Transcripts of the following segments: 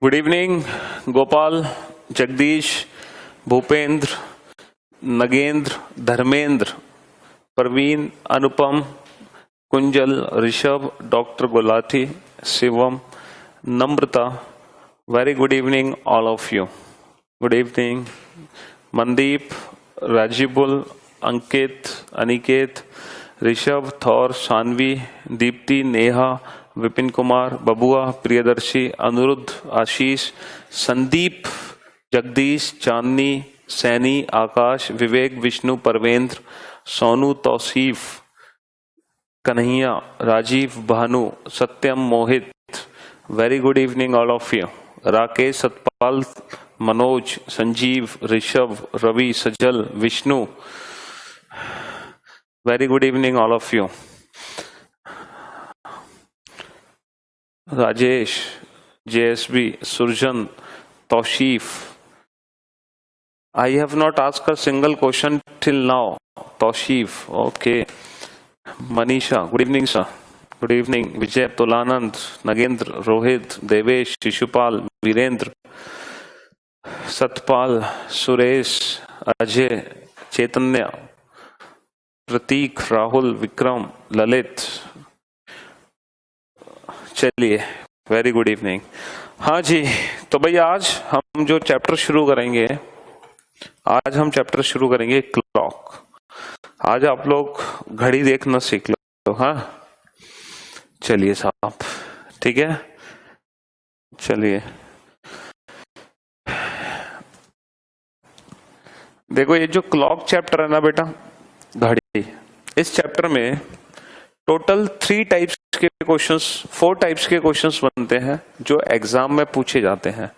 Good evening Gopal, Jagdish, Bhupendra, Nagendra, Dharmendra, Praveen, Anupam, Kunjal, Rishabh, doctor Gulati, Shivam, Namrata. Very good evening all of you. Good evening Mandeep, Rajibul, Ankit, Aniket, Rishabh, Thaur, Shanvi, Deepti, Neha, Vipin Kumar, Babua, Priyadarshi, Anuruddh, Ashish, Sandeep, Jagdish, Chandni, Saini, Akash, Vivek, Vishnu, Parvendra, Sonu, Tausif, Kanhaiya, Rajeev, Bhanu, Satyam, Mohit. Very good evening all of you. Rakesh, Satpal, Manoj, Sanjeev, Rishabh, Ravi, Sajal, Vishnu. Very good evening all of you. Rajesh, JSB, Surjan, Taushif. I have not asked a single question till now. Taushif, okay. Manisha, good evening sir. Good evening. Vijay, Tolanand, Nagendra, Rohit, Devesh, Shishupal, Virendra, Satpal, Suresh, Ajay, Chaitanya, प्रतीक, राहुल, विक्रम, ललित. चलिए, very good evening. हाँ जी, तो भैया आज हम जो chapter शुरू करेंगे, आज हम चैप्टर शुरू करेंगे क्लॉक. आज आप लोग घड़ी देखना सीख लो. हाँ चलिए साहब, ठीक है. चलिए देखो, ये जो क्लॉक चैप्टर है ना बेटा, घड़ी, इस चैप्टर में टोटल 4 टाइप्स के क्वेश्चंस बनते हैं जो एग्जाम में पूछे जाते हैं.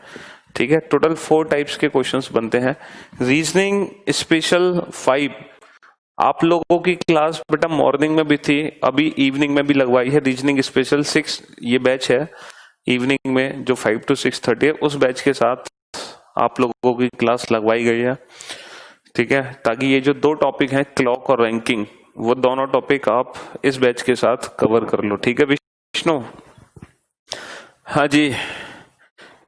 ठीक है, टोटल 4 टाइप्स के क्वेश्चंस बनते हैं. रीजनिंग स्पेशल 5 आप लोगों की क्लास बेटा मॉर्निंग में भी थी, अभी इवनिंग में भी लगवाई है. रीजनिंग स्पेशल 6 ये बैच है इवनिंग में, जो 5 to 6:30 है, उस बैच के साथ आप लोगों की क्लास लगवाई गई है. ठीक है, ताकि ये जो 2 टॉपिक हैं, क्लॉक और रैंकिंग, वो दोनों टॉपिक आप इस बैच के साथ कवर कर लो. ठीक है विष्णु? हाँ जी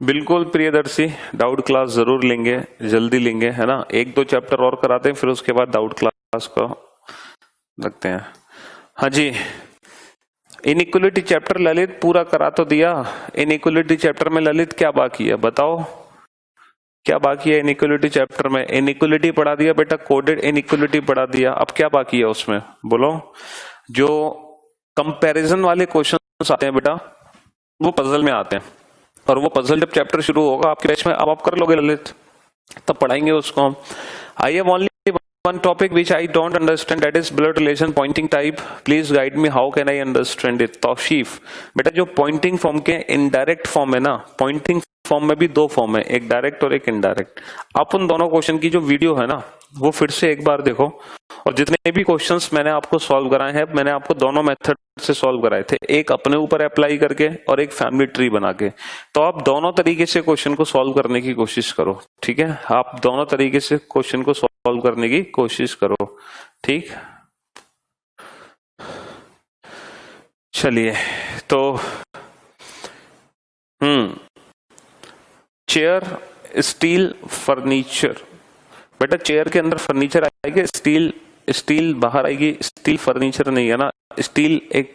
बिल्कुल प्रियदर्शी, डाउट क्लास जरूर लेंगे, जल्दी लेंगे, है ना. 1-2 चैप्टर और कराते हैं, फिर उसके बाद डाउट क्लास को रखते हैं. हाँ जी, इनइक्वलिटी चैप्टर ललित पूरा करा तो दिया. इनइक्वलिटी चैप्टर में ललित क्या बाकी है बताओ, क्या बाकी है इनइक्वलिटी चैप्टर में? इनइक्वलिटी पढ़ा दिया बेटा, कोडेड इनइक्वलिटी पढ़ा दिया. अब क्या बाकी है उसमें बोलो? जो कंपैरिजन वाले क्वेश्चंस आते हैं बेटा, वो पजल में आते हैं, और वो पजल जब चैप्टर शुरू होगा आपके बैच में, अब आप कर लोगे ललित, तब पढ़ाएंगे उसको हम. I have only one topic which I don't understand, that is blood relation pointing type. Please guide me, how can I understand it? Tausif, बेटा जो पॉइंटिंग फॉर्म के इनडायरेक्ट फॉर्म है ना, पॉइंटिंग फॉर्म में भी 2 फॉर्म है, एक डायरेक्ट और एक इनडायरेक्ट. आप उन दोनों क्वेश्चन की जो वीडियो है ना, वो फिर से एक बार देखो, और जितने भी क्वेश्चंस मैंने आपको सॉल्व कराए हैं, मैंने आपको दोनों मेथड से सॉल्व कराए थे, एक अपने ऊपर अप्लाई करके और एक फैमिली ट्री बना के. तो आप दोनों तरीके से क्वेश्चन को सॉल्व करने की कोशिश करो. ठीक है, आप दोनों तरीके से क्वेश्चन को सॉल्व करने की कोशिश करो. ठीक, चलिए. तो चेयर, स्टील, फर्नीचर. बेटा चेयर के अंदर फर्नीचर आएगा, स्टील बाहर आएगी. स्टील फर्नीचर नहीं है ना, स्टील एक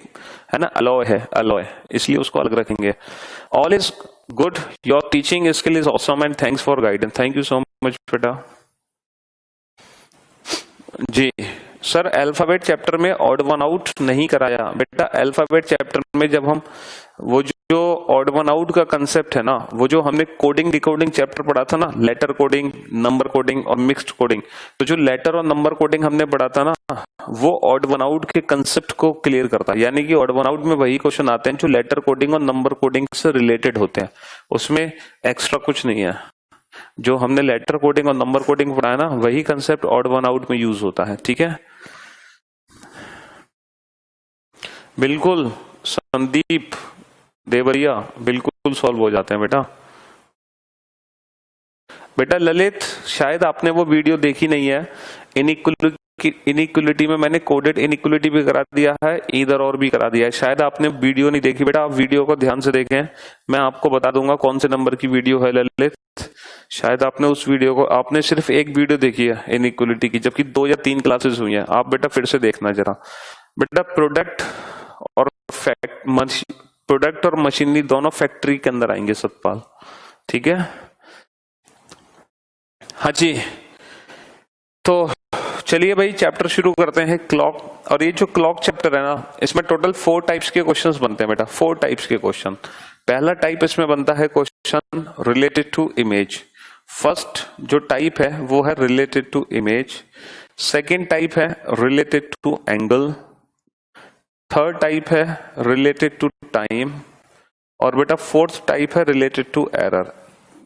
है ना, अलॉय है, अलॉय, इसलिए उसको अलग रखेंगे. All is good, your teaching skill is awesome and thanks for guidance. Thank you so much बेटा. जी सर, अल्फाबेट चैप्टर में ऑड वन आउट नहीं कराया बेटा. अल्फाबेट चैप्टर में जब हम वो जो ऑड वन आउट का कंसेप्ट है ना, वो जो हमने कोडिंग डिकोडिंग चैप्टर पढ़ा था ना, लेटर कोडिंग, नंबर कोडिंग और मिक्स्ड कोडिंग, तो जो लेटर और नंबर कोडिंग हमने पढ़ा था ना, वो ऑड वन आउट के कंसेप्ट को क्लियर करता है. यानी कि ऑड वन आउट में वही क्वेश्चन आते हैं जो लेटर कोडिंग और नंबर कोडिंग से रिलेटेड होते हैं, उसमें एक्स्ट्रा कुछ नहीं है. जो हमने लेटर कोडिंग और नंबर कोडिंग पढ़ा है ना, वही कंसेप्ट ऑड वन आउट में यूज होता है. ठीक है, बिल्कुल संदीप देवरिया, बिल्कुल सॉल्व हो जाते हैं बेटा. बेटा ललित, शायद आपने वो वीडियो देखी नहीं है, इनइक्वलिटी इनइक्वलिटी में मैंने कोडेड इनइक्वलिटी भी करा दिया है, इधर और भी करा दिया है। शायद आपने वीडियो नहीं देखी बेटा, आप वीडियो को ध्यान से देखें, मैं आपको बता दूंगा कौन से नंबर की वीडियो है ललित। शायद आपने उस वीडियो को, आपने सिर्फ एक वीडियो देखी है इनइक्वलिटी की, जबकि 2 या 3 क्लासेस हुई हैं। आप बेटा फिर से देखना जरा बेटा। प्रोडक्ट और मशीनरी दोनों फैक्ट्री के अंदर आएंगे सतपाल, ठीक है। हाँ जी, तो चलिए भाई चैप्टर शुरू करते हैं क्लॉक। और ये जो क्लॉक चैप्टर है ना, इसमें टोटल 4 टाइप्स के क्वेश्चंस बनते हैं बेटा, 4 टाइप्स के क्वेश्चन। पहला टाइप इसमें बनता है question related to image. First जो टाइप है वो है related to image. Second type है related to angle. Third type है रिलेटेड टू टाइम। और बेटा फोर्थ टाइप है रिलेटेड टू एरर।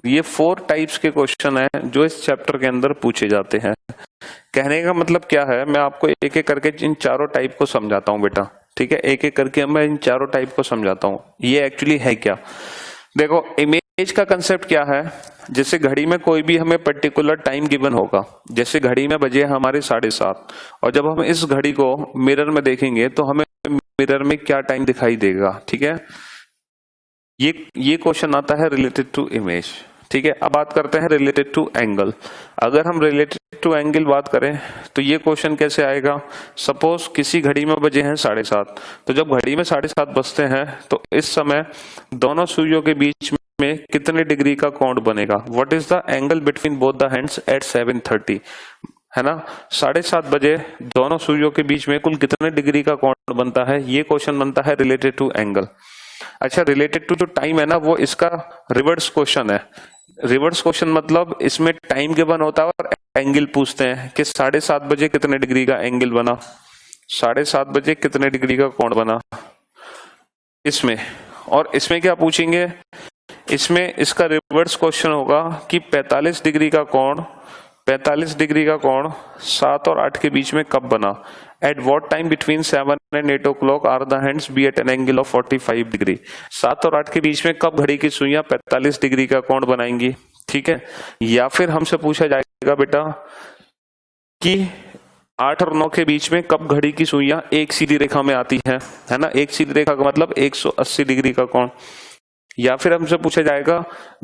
ये 4 टाइप्स के क्वेश्चन हैं जो इस चैप्टर के अंदर पूछे जाते हैं। कहने का मतलब क्या है, मैं आपको एक एक करके इन चारों टाइप को समझाता हूं बेटा, ठीक है। एक एक करके मैं इन चारों टाइप को समझाता हूं ये एक्चुअली है क्या। देखो इमेज का कंसेप्ट क्या है, जैसे घड़ी में कोई भी हमें पर्टिकुलर टाइम गिवन होगा, जैसे घड़ी में बजे हमारे 7:30, और जब हम इस घड़ी को मिरर में देखेंगे तो हमें मिरर में क्या टाइम दिखाई देगा, ठीक है। ये क्वेश्चन आता है रिलेटेड टू इमेज, ठीक है। अब बात करते हैं रिलेटेड टू एंगल। अगर हम रिलेटेड टू एंगल बात करें तो ये क्वेश्चन कैसे आएगा। सपोज किसी घड़ी में बजे हैं 7:30, तो जब घड़ी में 7:30 बजते हैं तो इस समय दोनों सुइयों के बीच में कितने डिग्री का कोण बनेगा। What is the angle between both the hands eight 7:30, है ना। 7:30 बजे दोनों सुइयों के बीच में कुल कितने डिग्री का कोण बनता है, ये क्वेश्चन बनता है रिलेटेड टू एंगल। अच्छा, रिलेटेड टू जो टाइम है ना, वो इसका रिवर्स क्वेश्चन है। रिवर्स क्वेश्चन मतलब इसमें टाइम गिवन होता है और एंगल पूछते हैं कि 7:30 बजे कितने डिग्री का एंगल बना, 7:30 बजे कितने डिग्री का कोण बना इसमें। और इसमें क्या पूछेंगे, इसमें इसका रिवर्स क्वेश्चन होगा कि 45 डिग्री का कोण 7 और 8 के बीच में कब बना। At what time between 7 and 8 o'clock are the hands be at an angle of 45 degree. 7 और 8 के बीच में कब घड़ी की सुइयां 45 डिग्री का कोण बनाएंगी, ठीक है। या फिर हमसे पूछा जाएगा बेटा कि 8 और 9 के बीच में कब घड़ी की सुइयां एक सीधी रेखा में आती है ना। एक सीधी रेखा का मतलब 180 डिग्री का कोण। या फिर हमसे पूछा जाएगा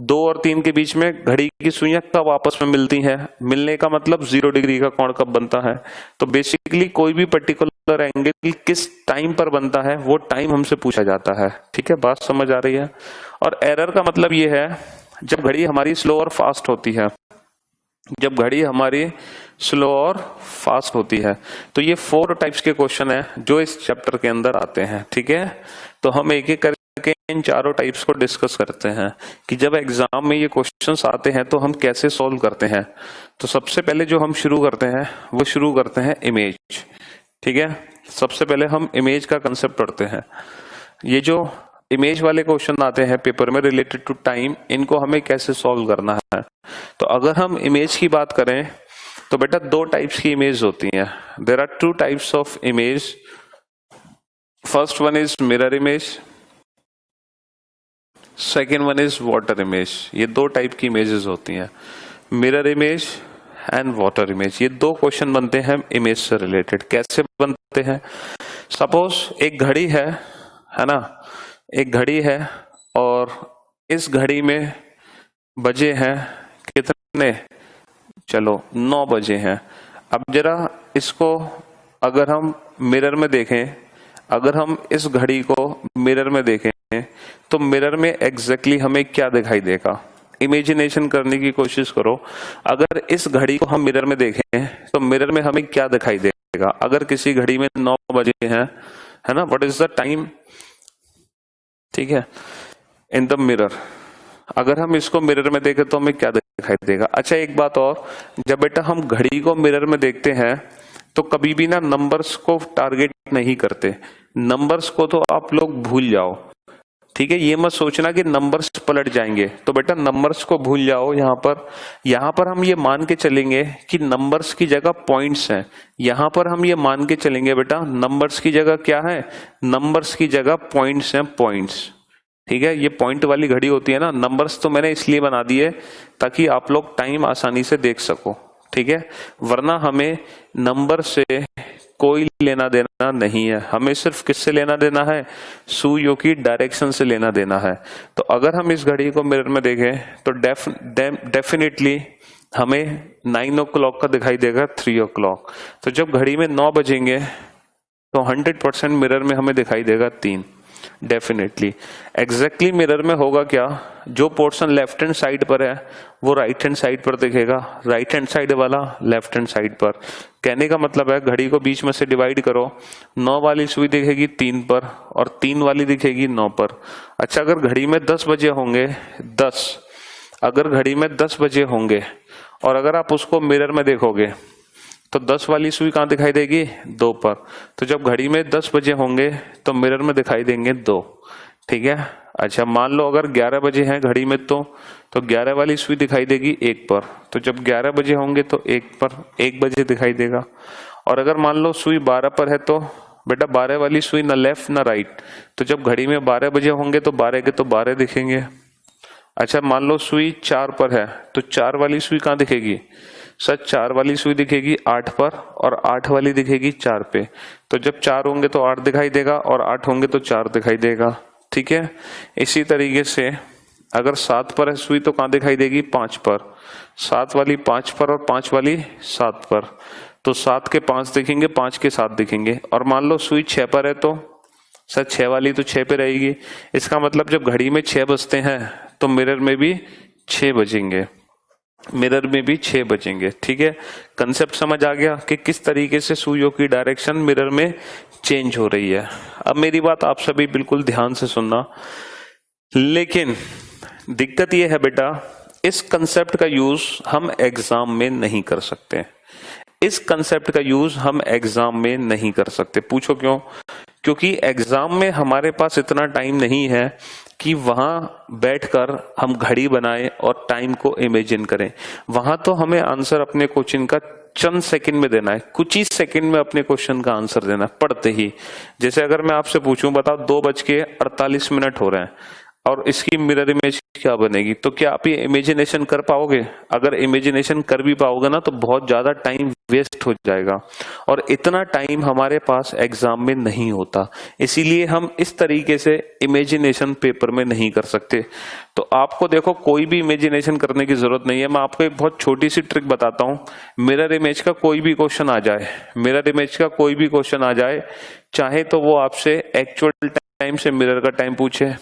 2 और 3 के बीच में घड़ी की सुइयां कब आपस में मिलती हैं, मिलने का मतलब 0 डिग्री का कोण कब बनता है। तो बेसिकली कोई भी पर्टिकुलर एंगल किस टाइम पर बनता है वो टाइम हमसे पूछा जाता है, ठीक है। बात समझ आ रही है। और एरर का मतलब ये है जब घड़ी हमारी स्लो और फास्ट होती है, जब घड़ी हमारी स्लो और फास्ट होती है। तो ये 4 टाइप्स के क्वेश्चन है जो इस चैप्टर के अंदर आते हैं, ठीक है। तो हम एक एक करके इन चारों टाइप्स को डिस्कस करते हैं कि जब एग्जाम में ये क्वेश्चंस आते हैं तो हम कैसे सॉल्व करते हैं। तो सबसे पहले जो हम शुरू करते हैं वो शुरू करते हैं इमेज, ठीक है। सबसे पहले हम इमेज का कंसेप्ट पढ़ते हैं। ये जो इमेज वाले क्वेश्चन आते हैं पेपर में रिलेटेड टू टाइम, इनको हमें कैसे सॉल्व करना है। तो अगर हम इमेज की बात करें तो बेटा 2 टाइप्स की इमेज होती हैं। There are 2 types of image. First one is mirror image, second one is water image. ये 2 टाइप की इमेजेस होती हैं, mirror image and water image. ये 2 क्वेश्चन बनते हैं इमेज से रिलेटेड। कैसे बनते हैं, सपोज एक घड़ी है ना, एक घड़ी है और इस घड़ी में बजे हैं कितने, चलो 9 बजे हैं। अब जरा इसको अगर हम मिरर में देखें, अगर हम इस घड़ी को मिरर में देखें तो मिरर में एग्जैक्टली हमें क्या दिखाई देगा। इमेजिनेशन करने की कोशिश करो। अगर इस घड़ी को हम मिरर में देखें तो मिरर में हमें क्या दिखाई देगा। अगर किसी घड़ी में 9 बजे हैं, है ना, व्हाट इज द टाइम, ठीक है, इन द मिरर। अगर हम इसको मिरर में देखें तो हमें क्या दिखाई देगा। अच्छा एक बात और, जब बेटा हम घड़ी को मिरर में देखते हैं तो कभी भी ना नंबर्स को टारगेट नहीं करते। नंबर्स को तो आप लोग भूल जाओ, ठीक है। ये मत सोचना कि नंबर्स पलट जाएंगे, तो बेटा नंबर्स को भूल जाओ। यहाँ पर हम ये मान के चलेंगे कि नंबर्स की जगह पॉइंट्स हैं। यहाँ पर हम ये मान के चलेंगे बेटा नंबर्स की जगह क्या है, नंबर्स की जगह पॉइंट्स हैं, पॉइंट्स, ठीक है। ये पॉइंट वाली घड़ी होती है ना। नंबर्स तो मैंने इसलिए बना दिए ताकि आप लोग टाइम आसानी से देख सको, ठीक है, वरना हमें नंबर से कोई लेना देना नहीं है, हमें सिर्फ किससे लेना देना है, सुइयों की डायरेक्शन से लेना देना है। तो अगर हम इस घड़ी को मिरर में देखें तो डेफिनेटली हमें 9 o'clock का दिखाई देगा 3 o'clock। तो जब घड़ी में 9 बजेंगे तो 100% मिरर में हमें दिखाई देगा 3। डेफिनेटली एग्जैक्टली मिरर में होगा क्या, जो पोर्शन लेफ्ट हैंड साइड पर है वो राइट हैंड साइड पर दिखेगा, राइट हैंड साइड वाला लेफ्ट हैंड साइड पर। कहने का मतलब है घड़ी को बीच में से डिवाइड करो, 9 वाली सुई दिखेगी 3 पर और 3 वाली दिखेगी 9 पर। अच्छा, अगर घड़ी में 10 बजे होंगे, 10 अगर घड़ी में 10 बजे होंगे और अगर आप उसको मिरर में देखोगे तो 10 वाली सुई कहाँ दिखाई देगी, 2 पर। तो जब घड़ी में 10 बजे होंगे तो मिरर में दिखाई देंगे 2। ठीक है। अच्छा, मान लो अगर 11 बजे हैं घड़ी में तो 11 वाली सुई दिखाई देगी 1 पर। तो जब 11 बजे होंगे तो 1 पर 1 बजे दिखाई देगा। और अगर मान लो सुई 12 पर है तो बेटा 12 वाली सुई ना लेफ्ट ना राइट, तो जब घड़ी में 12 बजे होंगे तो 12 के तो 12 दिखेंगे। अच्छा, मान लो सुई 4 पर है तो 4 वाली सुई कहाँ दिखेगी, सच 4 वाली सुई दिखेगी 8 पर और 8 वाली दिखेगी 4 पे। तो जब 4 होंगे तो 8 दिखाई देगा और 8 होंगे तो 4 दिखाई देगा। ठीक है। इसी तरीके से अगर 7 पर है सुई तो कहाँ दिखाई देगी, 5 पर। 7 वाली 5 पर और 5 वाली 7 पर, तो 7 के 5 दिखेंगे, 5 के 7 दिखेंगे। और मान लो सुई 6 पर है तो सच 6 वाली तो 6 पे रहेगी। इसका मतलब जब घड़ी में 6 बजते हैं तो मिरर में भी 6 बजेंगे, मिरर में भी 6 बजेंगे। ठीक है, कंसेप्ट समझ आ गया कि किस तरीके से सुइयों की डायरेक्शन मिरर में चेंज हो रही है। अब मेरी बात आप सभी बिल्कुल ध्यान से सुनना, लेकिन दिक्कत यह है बेटा, इस कंसेप्ट का यूज हम एग्जाम में नहीं कर सकते। इस कंसेप्ट का यूज हम एग्जाम में नहीं कर सकते। पूछो क्यों? क्योंकि एग्जाम में हमारे पास इतना टाइम नहीं है कि वहां बैठकर हम घड़ी बनाएं और टाइम को इमेजिन करें। वहां तो हमें आंसर अपने क्वेश्चन का चंद सेकंड में देना है, कुछ ही सेकंड में अपने क्वेश्चन का आंसर देना है पढ़ते ही। जैसे अगर मैं आपसे पूछूं, बताओ 2:48 हो रहे हैं और इसकी मिरर इमेज क्या बनेगी, तो क्या आप ये इमेजिनेशन कर पाओगे? अगर इमेजिनेशन कर भी पाओगे ना तो बहुत ज्यादा टाइम वेस्ट हो जाएगा, और इतना टाइम हमारे पास एग्जाम में नहीं होता। इसीलिए हम इस तरीके से इमेजिनेशन पेपर में नहीं कर सकते। तो आपको देखो कोई भी इमेजिनेशन करने की जरूरत नहीं है। मैं आपको एक बहुत छोटी सी ट्रिक बताता हूँ। मिरर इमेज का कोई भी क्वेश्चन आ जाए, मिरर इमेज का कोई भी क्वेश्चन आ जाए, चाहे तो वो आपसे एक्चुअल टाइम से मिरर का टाइम पूछे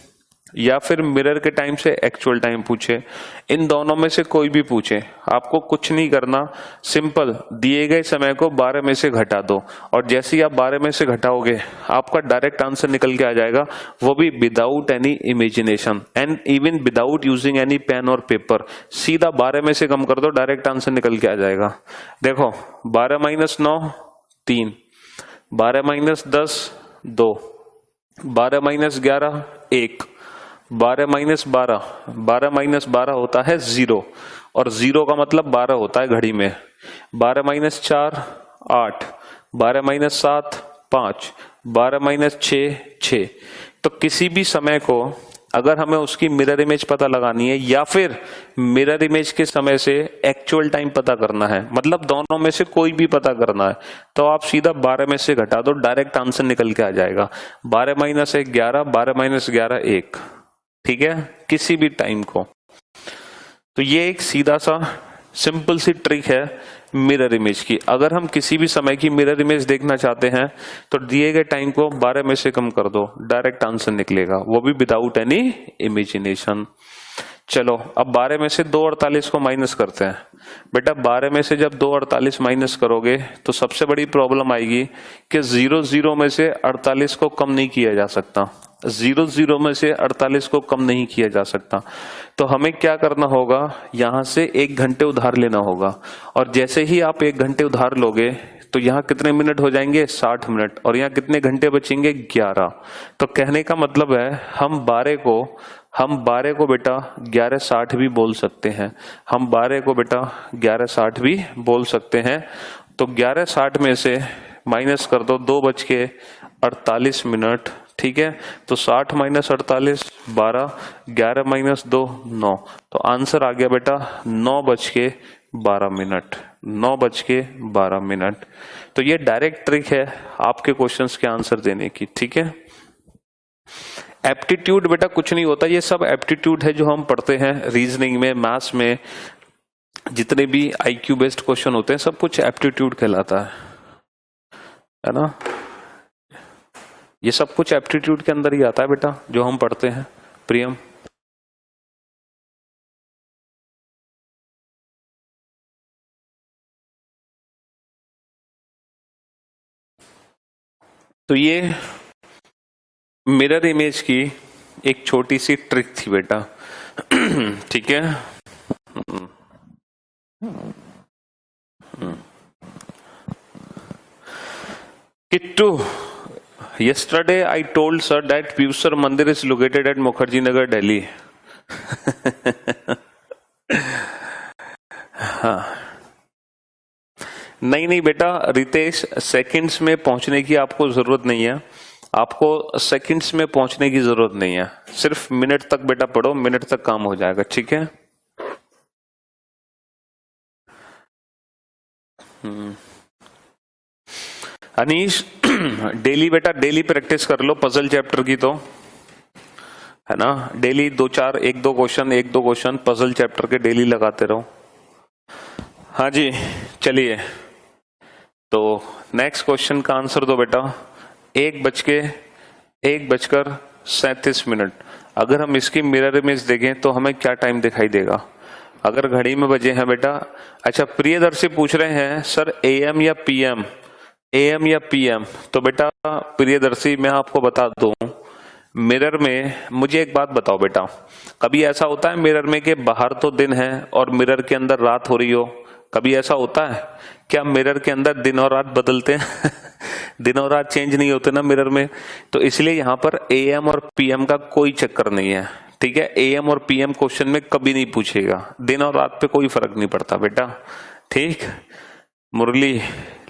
या फिर मिरर के टाइम से एक्चुअल टाइम पूछे, इन दोनों में से कोई भी पूछे, आपको कुछ नहीं करना। सिंपल दिए गए समय को 12 में से घटा दो, और जैसे ही आप 12 में से घटाओगे आपका डायरेक्ट आंसर निकल के आ जाएगा, वो भी without any imagination and even without using any pen और पेपर। सीधा 12 में से कम कर दो, डायरेक्ट आंसर निकल के आ जाएगा। देखो 12 - 9 3, 12 - 10 2, 12 - 11 1, 12 - 12, 12 - 12 होता है 0, और 0 का मतलब 12 होता है घड़ी में। 12 - 4 8, 12 - 7 5, 12 - 6 6। तो किसी भी समय को अगर हमें उसकी मिरर इमेज पता लगानी है या फिर मिरर इमेज के समय से एक्चुअल टाइम पता करना है, मतलब दोनों में से कोई भी पता करना है, तो आप सीधा 12 में से घटा दो, डायरेक्ट आंसर निकल के आ जाएगा। 12 - 1 11, 12 - 11 1। ठीक है, किसी भी टाइम को। तो ये एक सीधा सा सिंपल सी ट्रिक है मिरर इमेज की। अगर हम किसी भी समय की मिरर इमेज देखना चाहते हैं तो दिए गए टाइम को 12 में से कम कर दो, डायरेक्ट आंसर निकलेगा, वो भी विदाउट एनी इमेजिनेशन। चलो अब 12 में से 2:48 को माइनस करते हैं। बेटा 12 में से जब 2:48 माइनस करोगे तो सबसे बड़ी प्रॉब्लम आएगी कि 0 में से 48 को कम नहीं किया जा सकता। 0 में से 48 को कम नहीं किया जा सकता। तो हमें क्या करना होगा, यहां से 1 घंटे उधार लेना होगा, और जैसे ही आप 1 घंटे उधार लोगे तो यहाँ कितने मिनट हो जाएंगे, 60 मिनट, और यहाँ कितने घंटे बचेंगे, 11। तो कहने का मतलब है हम 12 को बेटा 11:60 भी बोल सकते हैं। हम 12 को बेटा 11:60 भी बोल सकते हैं। तो 11:60 में से माइनस कर दो 2:48। ठीक है, तो 60 - 48 12, 11 - 2 9। तो आंसर आ गया बेटा 9:32 9:12, 9:12। तो ये डायरेक्ट ट्रिक है आपके क्वेश्चंस के आंसर देने की, ठीक है। एप्टीट्यूड बेटा कुछ नहीं होता, ये सब एप्टीट्यूड है जो हम पढ़ते हैं रीजनिंग में, मैथ्स में, जितने भी आईक्यू बेस्ड क्वेश्चन होते हैं सब कुछ एप्टीट्यूड कहलाता है ना। ये सब कुछ एप्टीट्यूड के अंदर ही आता है बेटा जो हम पढ़ते हैं। प्रियम, तो ये मिरर इमेज की एक छोटी सी ट्रिक थी बेटा, ठीक है। Kittu, yesterday I told sir that Pyusar Mandir is located at Mukherjee Nagar, Delhi. हाँ, नहीं बेटा रितेश, सेकंड्स में पहुंचने की आपको जरूरत नहीं है, आपको सेकंड्स में पहुंचने की जरूरत नहीं है, सिर्फ मिनट तक बेटा पढ़ो, मिनट तक काम हो जाएगा, ठीक है। अनीश, डेली बेटा डेली प्रैक्टिस कर लो पजल चैप्टर की, तो है ना, डेली 2-4 1-2 क्वेश्चन पजल चैप्टर के डेली लगाते रहो। हाँ जी, चलिए तो नेक्स्ट क्वेश्चन का आंसर दो बेटा। 1:37। अगर हम इसकी मिरर इमेज देखें तो हमें क्या टाइम दिखाई देगा? अगर घड़ी में बजे हैं बेटा, अच्छा प्रियदर्शी पूछ रहे हैं सर AM या PM, AM या PM, तो बेटा प्रियदर्शी मैं आपको बता दूं, मिरर में मुझे एक बात बताओ बेटा, कभी ऐसा होता है मिरर में कि बाहर तो दिन है और मिरर के अंदर रात हो रही हो? कभी ऐसा होता है क्या मिरर के अंदर दिन और रात बदलते हैं? दिन और रात चेंज नहीं होते ना मिरर में, तो इसलिए यहाँ पर AM और PM का कोई चक्कर नहीं है, ठीक है। AM और PM क्वेश्चन में कभी नहीं पूछेगा, दिन और रात पे कोई फर्क नहीं पड़ता बेटा, ठीक। मुरली,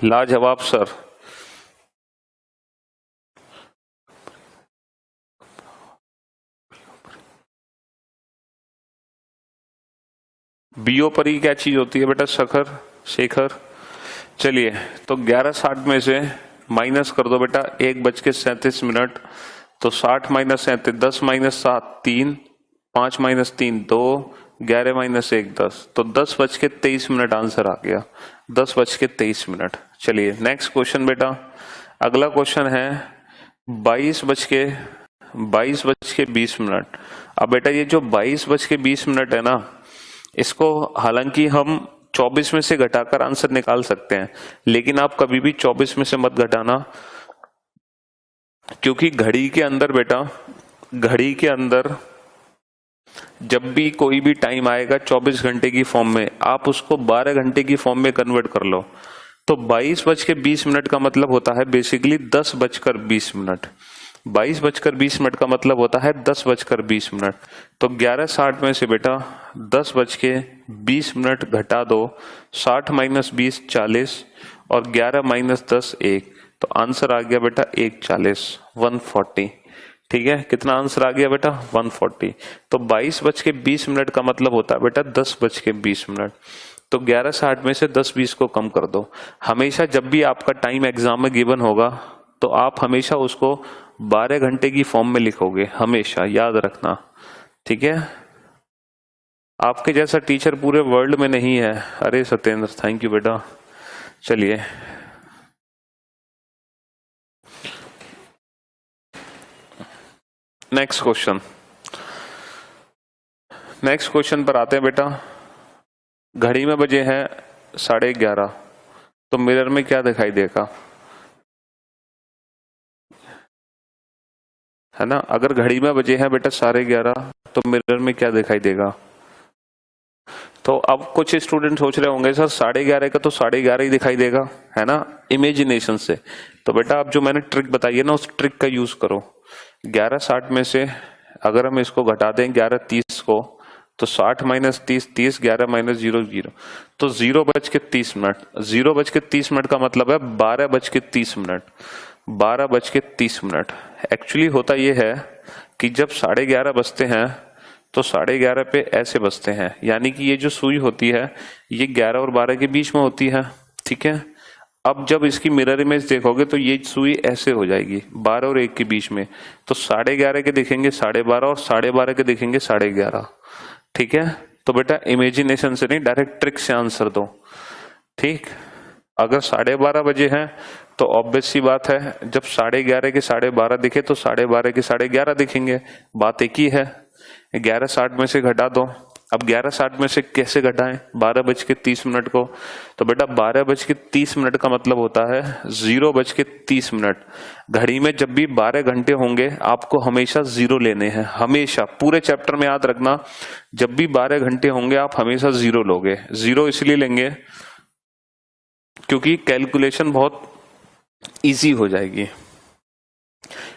लाजवाब सर। बीओ परी क्या चीज होती है बेटा? शेखर। चलिए तो 11:60 में से माइनस कर दो बेटा 1:37, तो 60 - 37, 10 - 7 3, 5 - 3 2, 11 - 1 10, तो 10:23 आंसर आ गया, 10:23। चलिए नेक्स्ट क्वेश्चन बेटा, अगला क्वेश्चन है 22:20। अब बेटा ये जो 22:20 है ना, इसको हालांकि हम 24 में से घटाकर आंसर निकाल सकते हैं, लेकिन आप कभी भी 24 में से मत घटाना, क्योंकि घड़ी के अंदर बेटा, घड़ी के अंदर जब भी कोई भी टाइम आएगा 24 घंटे की फॉर्म में, आप उसको 12 घंटे की फॉर्म में कन्वर्ट कर लो, तो 22:20 का मतलब होता है बेसिकली 10:20। 22:20 का मतलब होता है 10:20। तो 11:60 में से बेटा 10:20 घटा दो, 60 - 20 40, और 11 - 10 1, तो आंसर आ गया बेटा 1:40, 140, ठीक है। कितना आंसर आ गया बेटा? 140। तो 22:20 का मतलब होता है बेटा 10:20। तो 11:60 में से 10:20 को कम कर दो। हमेशा जब भी आपका टाइम एग्जाम में गिवन होगा तो आप हमेशा उसको 12 घंटे की फॉर्म में लिखोगे, हमेशा याद रखना, ठीक है। आपके जैसा टीचर पूरे वर्ल्ड में नहीं है। अरे सत्येंद्र, थैंक यू बेटा। चलिए नेक्स्ट क्वेश्चन पर आते हैं बेटा। घड़ी में बजे हैं 11:30, तो मिरर में क्या दिखाई देगा, है ना? अगर घड़ी में बजे हैं बेटा 11:30, तो मिरर में क्या दिखाई देगा? तो अब कुछ स्टूडेंट सोच रहे होंगे सर 11:30 का तो 11:30 ही दिखाई देगा, है ना, इमेजिनेशन से। तो बेटा अब जो मैंने ट्रिक बताई है ना, उस ट्रिक का यूज करो। 11:60 में से अगर हम इसको घटा दें 11:30 को, तो 60 - 30 30, 11 - 0 0, तो 0:30। 0:30 का मतलब है 12:30। 12:30। एक्चुअली होता यह है कि जब 11:30 बजते हैं तो 11:30 पे ऐसे बजते हैं, यानी कि ये जो सुई होती है ये 11 और 12 के बीच में होती है, ठीक है। अब जब इसकी मिरर इमेज देखोगे तो ये सुई ऐसे हो जाएगी 12 और 1 के बीच में, तो 11:30 के दिखेंगे 12:30 और 12:30 के दिखेंगे 11:30, ठीक है। तो बेटा इमेजिनेशन से नहीं, डायरेक्ट ट्रिक से आंसर दो, ठीक। अगर 12:30 बजे हैं तो ऑब्वियस सी बात है, जब 11:30 के 12:30 दिखे तो 12:30 के 11:30 दिखेंगे, बात एक ही है। 11:60 में से घटा दो। अब 11:60 में से कैसे घटाएं 12:30 को, तो बेटा 12:30 का मतलब होता है 0:30। घड़ी में जब भी 12 घंटे होंगे आपको हमेशा 0 लेने हैं, हमेशा पूरे चैप्टर में याद रखना, जब भी 12 घंटे होंगे आप हमेशा 0 लोगे। 0 इसलिए लेंगे क्योंकि कैलकुलेशन बहुत इजी हो जाएगी।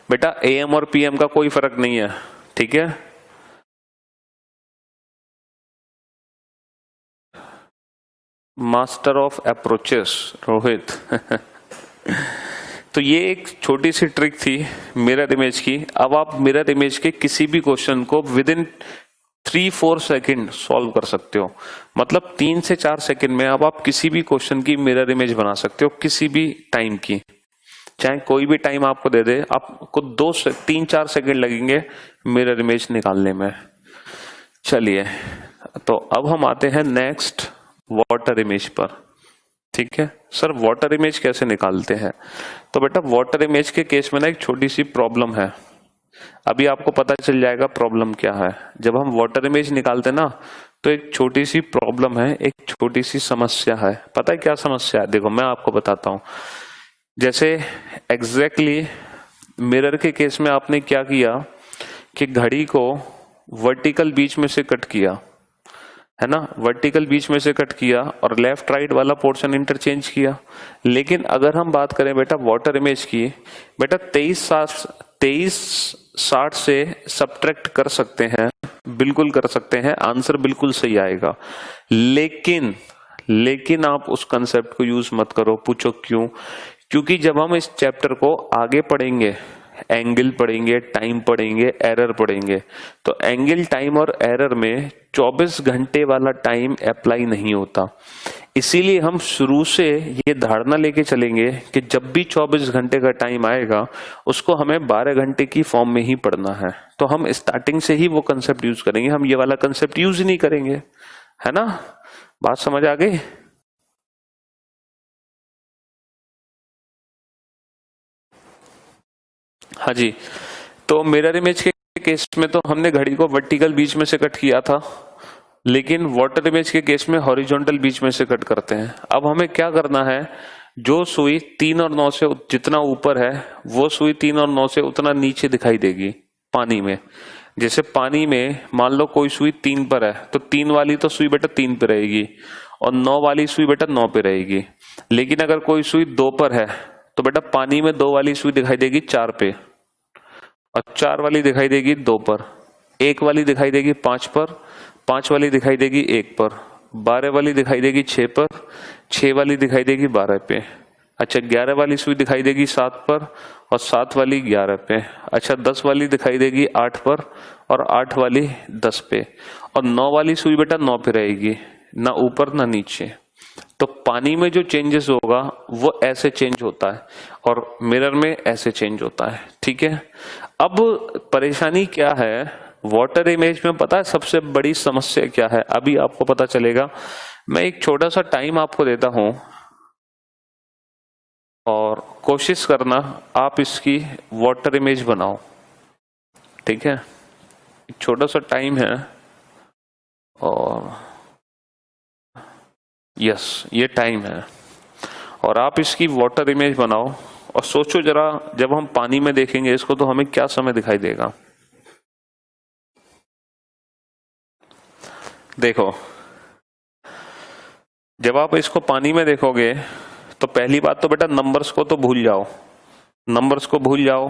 बेटा AM और PM का कोई फर्क नहीं है, ठीक है। मास्टर ऑफ अप्रोचेस रोहित तो ये एक छोटी सी ट्रिक थी मिरर इमेज की। अब आप मिरर इमेज के किसी भी क्वेश्चन को विद इन 3-4 सेकेंड सॉल्व कर सकते हो, मतलब 3 से 4 सेकेंड में अब आप किसी भी क्वेश्चन की मिरर इमेज बना सकते हो, किसी भी टाइम की, चाहे कोई भी टाइम आपको दे दे, आपको 2 से 3-4 सेकेंड लगेंगे मिरर इमेज निकालने में। चलिए, तो अब हम आते हैं नेक्स्ट वाटर इमेज पर, ठीक है। सर वाटर इमेज कैसे निकालते हैं, तो बेटा वाटर इमेज के केस में ना एक छोटी सी प्रॉब्लम है, अभी आपको पता चल जाएगा प्रॉब्लम क्या है। जब हम वाटर इमेज निकालते ना तो एक छोटी सी प्रॉब्लम है, एक छोटी सी समस्या है। पता है क्या समस्या है, देखो मैं आपको बताता हूं। जैसे एग्जैक्टली मिरर के केस में आपने क्या किया कि घड़ी को वर्टिकल बीच में से कट किया, है ना, वर्टिकल बीच में से कट किया और लेफ्ट राइट वाला पोर्शन इंटरचेंज किया। लेकिन अगर हम बात करें बेटा वाटर इमेज की, बेटा 23:60 से सब्ट्रैक्ट कर सकते हैं, बिल्कुल कर सकते हैं, आंसर बिल्कुल सही आएगा। लेकिन आप उस कंसेप्ट को यूज मत करो। पूछो क्यों? क्योंकि जब हम इस चैप्टर को आगे पढ़ेंगे, एंगल पढ़ेंगे, टाइम पढ़ेंगे, एरर पढ़ेंगे, तो एंगल, टाइम और एरर में 24 घंटे वाला टाइम अप्लाई नहीं होता। इसीलिए हम शुरू से ये धारणा लेके चलेंगे कि जब भी 24 घंटे का टाइम आएगा उसको हमें 12 घंटे की फॉर्म में ही पढ़ना है। तो हम स्टार्टिंग से ही वो कंसेप्ट यूज करेंगे, हम ये वाला कंसेप्ट यूज ही नहीं करेंगे, है ना। बात समझ आ गई? हाँ जी। तो मिरर इमेज के केस में तो हमने घड़ी को वर्टिकल बीच में से कट किया था, लेकिन वाटर इमेज के केस में हॉरिजॉन्टल बीच में से कट करते हैं। अब हमें क्या करना है, जो सुई 3 और 9 से जितना ऊपर है वो सुई 3 और 9 से उतना नीचे दिखाई देगी पानी में। जैसे पानी में मान लो कोई सुई 3 पर है तो 3 वाली तो सुई बेटा 3 पे रहेगी और 9 वाली सुई बेटा 9 पे रहेगी। लेकिन अगर कोई सुई 2 पर है तो बेटा पानी में 2 वाली सुई दिखाई देगी 4 पे, और 4 वाली दिखाई देगी 2 पर, 1 वाली दिखाई देगी 5 पर, 5 वाली दिखाई देगी 1 पर, 12 वाली दिखाई देगी 6 पर, 6 वाली दिखाई देगी 12 पे। अच्छा 11 वाली सुई दिखाई देगी 7 पर और 7 वाली 11 पे। अच्छा 10 वाली दिखाई देगी 8 पर और 8 वाली 10 पे, और 9 वाली सुई बेटा 9 पे रहेगी, ना ऊपर ना नीचे। तो पानी में जो चेंजेस होगा वो ऐसे चेंज होता है और मिरर में ऐसे चेंज होता है, ठीक है। अब परेशानी क्या है वाटर इमेज में, पता है सबसे बड़ी समस्या क्या है, अभी आपको पता चलेगा। मैं एक छोटा सा टाइम आपको देता हूं और कोशिश करना आप इसकी वाटर इमेज बनाओ, ठीक है। एक छोटा सा टाइम है और यस ये टाइम है, और आप इसकी वाटर इमेज बनाओ और सोचो जरा, जब हम पानी में देखेंगे इसको तो हमें क्या समय दिखाई देगा। देखो जब आप इसको पानी में देखोगे तो पहली बात तो बेटा नंबर्स को तो भूल जाओ, नंबर्स को भूल जाओ,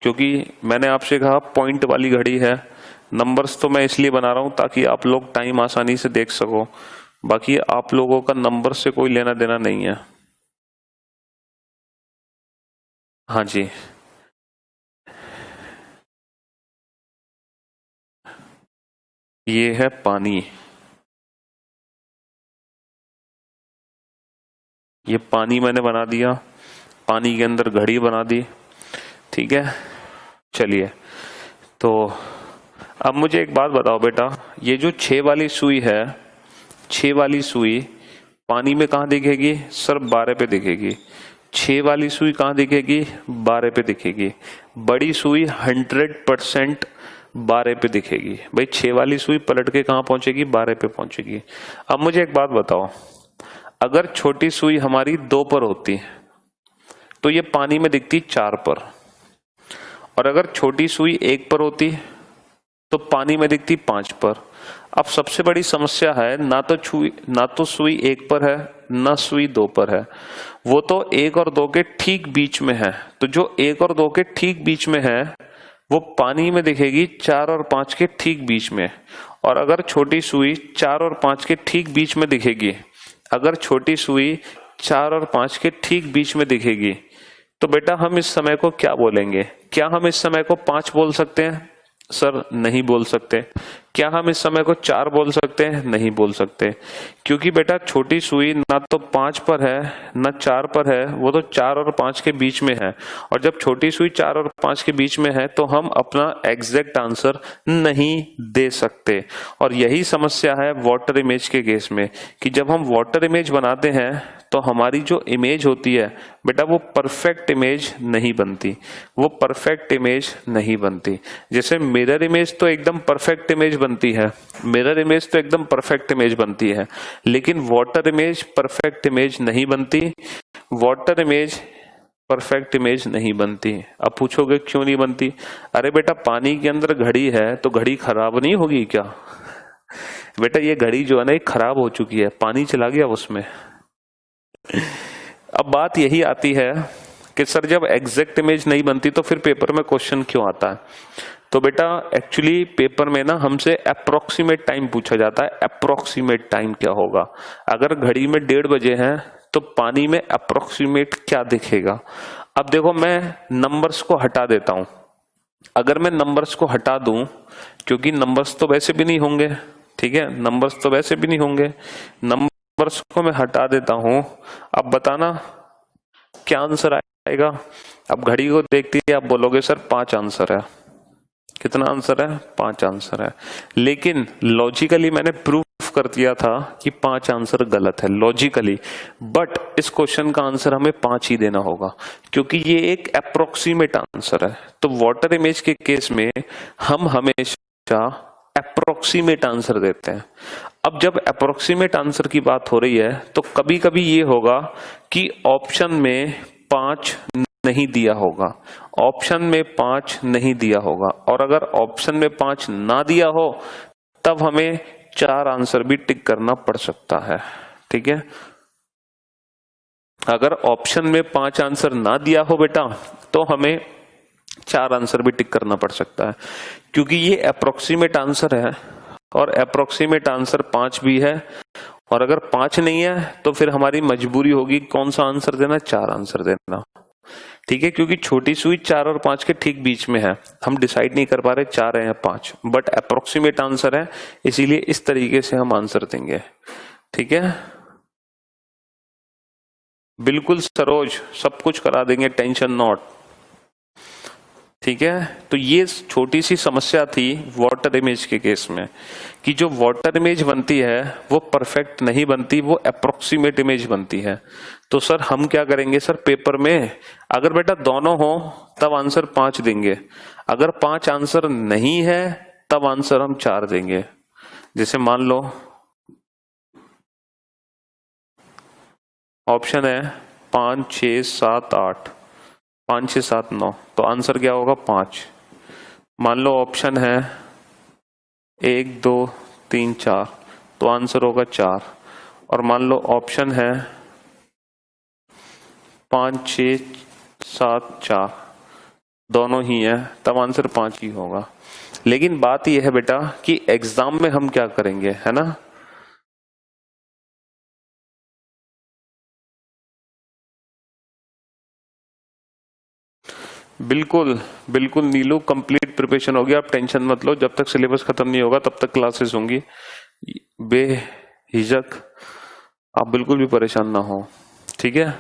क्योंकि मैंने आपसे कहा पॉइंट वाली घड़ी है। नंबर्स तो मैं इसलिए बना रहा हूं ताकि आप लोग टाइम आसानी से देख सको, बाकी आप लोगों का नंबर से कोई लेना देना नहीं है। हाँ जी ये है पानी, ये पानी मैंने बना दिया, पानी के अंदर घड़ी बना दी, ठीक है। चलिए, तो अब मुझे एक बात बताओ बेटा, ये जो 6 वाली सुई है, 6 वाली सुई पानी में कहाँ दिखेगी सर? 12 पे दिखेगी। 6 वाली सुई कहाँ दिखेगी? 12 पे दिखेगी। बड़ी सुई 100% 12 पे दिखेगी। भाई 6 वाली सुई पलट के कहाँ पहुंचेगी? 12 पे पहुंचेगी। अब मुझे एक बात बताओ, अगर छोटी सुई हमारी 2 पर होती तो ये पानी में दिखती 4 पर, और अगर छोटी सुई 1 पर होती तो पानी में दिखती 5 पर। अब सबसे बड़ी समस्या है, ना तो सुई 1 पर है, ना सुई 2 पर है, वो तो 1 और 2 के ठीक बीच में है। तो जो 1 और 2 के ठीक बीच में है वो पानी में दिखेगी 4 और 5 के ठीक बीच में। और अगर छोटी सुई 4 और 5 के ठीक बीच में दिखेगी, अगर छोटी सुई 4 और 5 के ठीक बीच में दिखेगी, तो बेटा हम इस समय को क्या बोलेंगे? क्या हम इस समय को 5 बोल सकते हैं? सर नहीं बोल सकते। क्या हम इस समय को 4 बोल सकते हैं? नहीं बोल सकते, क्योंकि बेटा छोटी सुई ना तो 5 पर है ना 4 पर है, वो तो 4 और 5 के बीच में है। और जब छोटी सुई 4 और 5 के बीच में है तो हम अपना एग्जैक्ट आंसर नहीं दे सकते। और यही समस्या है वाटर इमेज के केस में, कि जब हम वाटर इमेज बनाते हैं तो हमारी जो इमेज होती है बेटा वो परफेक्ट इमेज नहीं बनती, वो परफेक्ट इमेज नहीं बनती। जैसे मिरर इमेज तो एकदम परफेक्ट इमेज बनती है, मिरर इमेज तो एकदम परफेक्ट इमेज बनती है, लेकिन वाटर इमेज परफेक्ट इमेज नहीं बनती, वाटर इमेज परफेक्ट इमेज नहीं बनती। अब पूछोगे क्यों नहीं बनती? अरे बेटा पानी के अंदर घड़ी है तो घड़ी खराब नहीं होगी क्या? बेटा ये घड़ी जो है ना ये खराब हो चुकी है, पानी चला गया उसमें। अब बात यही आती है कि सर जब एग्जैक्ट इमेज नहीं बनती तो फिर पेपर में क्वेश्चन क्यों आता है? तो बेटा एक्चुअली पेपर में ना हमसे अप्रोक्सीमेट टाइम पूछा जाता है। अप्रोक्सीमेट टाइम क्या होगा? अगर घड़ी में 1:30 बजे हैं तो पानी में अप्रोक्सीमेट क्या दिखेगा? अब देखो मैं नंबर्स को हटा देता हूं। अगर मैं नंबर्स को हटा दूं, क्योंकि नंबर्स तो वैसे भी नहीं होंगे, ठीक है, नंबर्स तो वैसे भी नहीं होंगे, नंबर्स को मैं हटा देता हूं। अब बताना क्या आंसर आएगा? अब घड़ी को देखती है, आप बोलोगे सर 5 आंसर है। कितना आंसर है? 5 आंसर है। लेकिन लॉजिकली मैंने प्रूफ कर दिया था कि 5 आंसर गलत है लॉजिकली, बट इस क्वेश्चन का आंसर हमें 5 ही देना होगा, क्योंकि ये एक अप्रोक्सीमेट आंसर है। तो वाटर इमेज के केस में हम हमेशा अप्रोक्सीमेट आंसर देते हैं। अब जब अप्रोक्सीमेट आंसर की बात हो रही है तो कभी कभी ये होगा कि ऑप्शन में 5 नहीं दिया होगा, ऑप्शन में 5 नहीं दिया होगा, और अगर ऑप्शन में 5 ना दिया हो तब हमें 4 आंसर भी टिक करना पड़ सकता है, ठीक है। अगर ऑप्शन में 5 आंसर ना दिया हो बेटा तो हमें 4 आंसर भी टिक करना पड़ सकता है, क्योंकि ये अप्रोक्सीमेट आंसर है और अप्रोक्सीमेट आंसर 5 भी है। और अगर 5 नहीं है तो फिर हमारी मजबूरी होगी कौन सा आंसर देना? 4 आंसर देना, ठीक है, क्योंकि छोटी सुई 4 और 5 के ठीक बीच में है। हम डिसाइड नहीं कर पा रहे 4 है या 5, बट अप्रोक्सीमेट आंसर है, इसीलिए इस तरीके से हम आंसर देंगे, ठीक है। बिल्कुल सरोज, सब कुछ करा देंगे, टेंशन नॉट, ठीक है। तो ये छोटी सी समस्या थी वाटर इमेज के केस में, कि जो वाटर इमेज बनती है वो परफेक्ट नहीं बनती, वो अप्रोक्सीमेट इमेज बनती है। तो सर हम क्या करेंगे? सर पेपर में अगर बेटा दोनों हो तब आंसर 5 देंगे, अगर 5 आंसर नहीं है तब आंसर हम 4 देंगे। जैसे मान लो ऑप्शन है 5 6 7 8, 5 6 7 9, तो आंसर क्या होगा? 5। मान लो ऑप्शन है 1 2 3 4, तो आंसर होगा 4। और मान लो ऑप्शन है 5 6 7 4, दोनों ही है, तब आंसर 5 ही होगा। लेकिन बात यह है बेटा कि एग्जाम में हम क्या करेंगे, है ना। बिल्कुल बिल्कुल नीलू, कंप्लीट प्रिपरेशन होगी, आप टेंशन मत लो, जब तक सिलेबस खत्म नहीं होगा तब तक क्लासेस होंगी, बेहिचक आप बिल्कुल भी परेशान ना हो, ठीक है।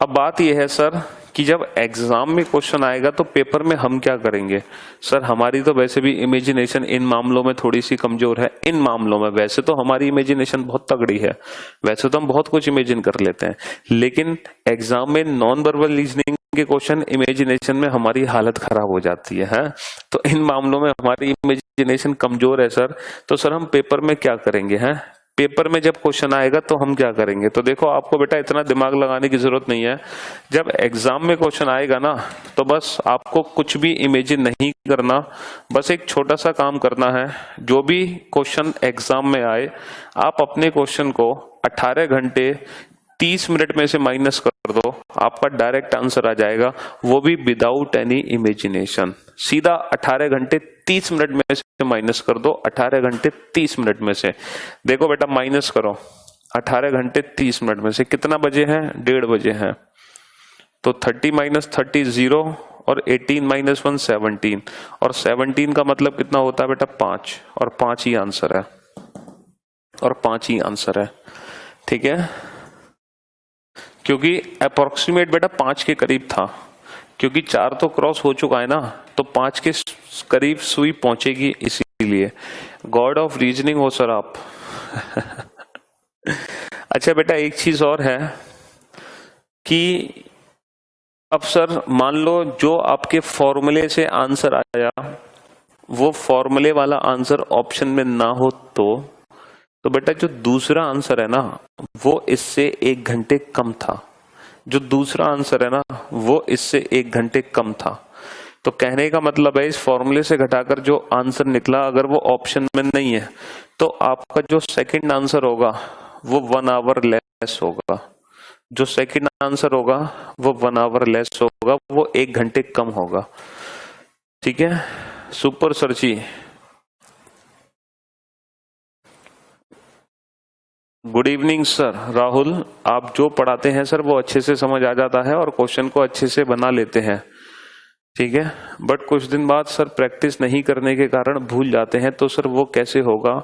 अब बात यह है सर कि जब एग्जाम में क्वेश्चन आएगा तो पेपर में हम क्या करेंगे। सर हमारी तो वैसे भी इमेजिनेशन इन मामलों में थोड़ी सी कमजोर है। इन मामलों में वैसे तो हमारी इमेजिनेशन बहुत तगड़ी है, वैसे तो हम बहुत कुछ इमेजिन कर लेते हैं, लेकिन एग्जाम में नॉन वर्बल रीजनिंग के क्वेश्चन इमेजिनेशन में हमारी हालत खराब हो जाती है। तो इन मामलों में हमारी इमेजिनेशन कमजोर है सर। तो सर हम पेपर में क्या करेंगे हैं, पेपर में जब क्वेश्चन आएगा तो हम क्या करेंगे। तो देखो आपको बेटा इतना दिमाग लगाने की जरूरत नहीं है। जब एग्जाम में क्वेश्चन आएगा ना तो बस आपको कुछ भी इमेजिन नहीं करना, बस एक छोटा सा काम करना है। जो भी क्वेश्चन एग्जाम में आए आप अपने क्वेश्चन को 18 घंटे 30 मिनट में से माइनस कर दो, आपका डायरेक्ट आंसर आ जाएगा, वो भी विदाउट एनी इमेजिनेशन। सीधा 18 घंटे 30 मिनट में से माइनस कर दो, 18 घंटे 30 मिनट में से। देखो बेटा माइनस करो, 18 घंटे 30 मिनट में से कितना बजे हैं, 1:30 बजे हैं। तो 30 माइनस 30 0 और 18 माइनस 1 17, और 17 का मतलब कितना होता है बेटा 5, और 5 ही आंसर है, और 5 ही आंसर है, ठीक है। क्योंकि अप्रोक्सीमेट बेटा 5 के करीब था, क्योंकि 4 तो क्रॉस हो चुका है ना, तो 5 के करीब सुई पहुंचेगी, इसीलिए गॉड ऑफ रीजनिंग हो सर आप। अच्छा बेटा एक चीज और है कि अब सर मान लो जो आपके फॉर्मूले से आंसर आया वो फॉर्मूले वाला आंसर ऑप्शन में ना हो तो बेटा जो दूसरा आंसर है ना वो इससे 1 घंटे कम था, जो दूसरा आंसर है ना वो इससे 1 घंटे कम था। तो कहने का मतलब है इस फॉर्मूले से घटाकर जो आंसर निकला अगर वो ऑप्शन में नहीं है तो आपका जो सेकंड आंसर होगा वो 1 आवर लेस होगा, जो सेकंड आंसर होगा वो 1 आवर लेस होगा, वो 1 घंटे कम होगा, ठीक है। सुपर सर जी, गुड इवनिंग सर। राहुल आप जो पढ़ाते हैं सर वो अच्छे से समझ आ जाता है और क्वेश्चन को अच्छे से बना लेते हैं, ठीक है, बट कुछ दिन बाद सर प्रैक्टिस नहीं करने के कारण भूल जाते हैं। तो सर वो कैसे होगा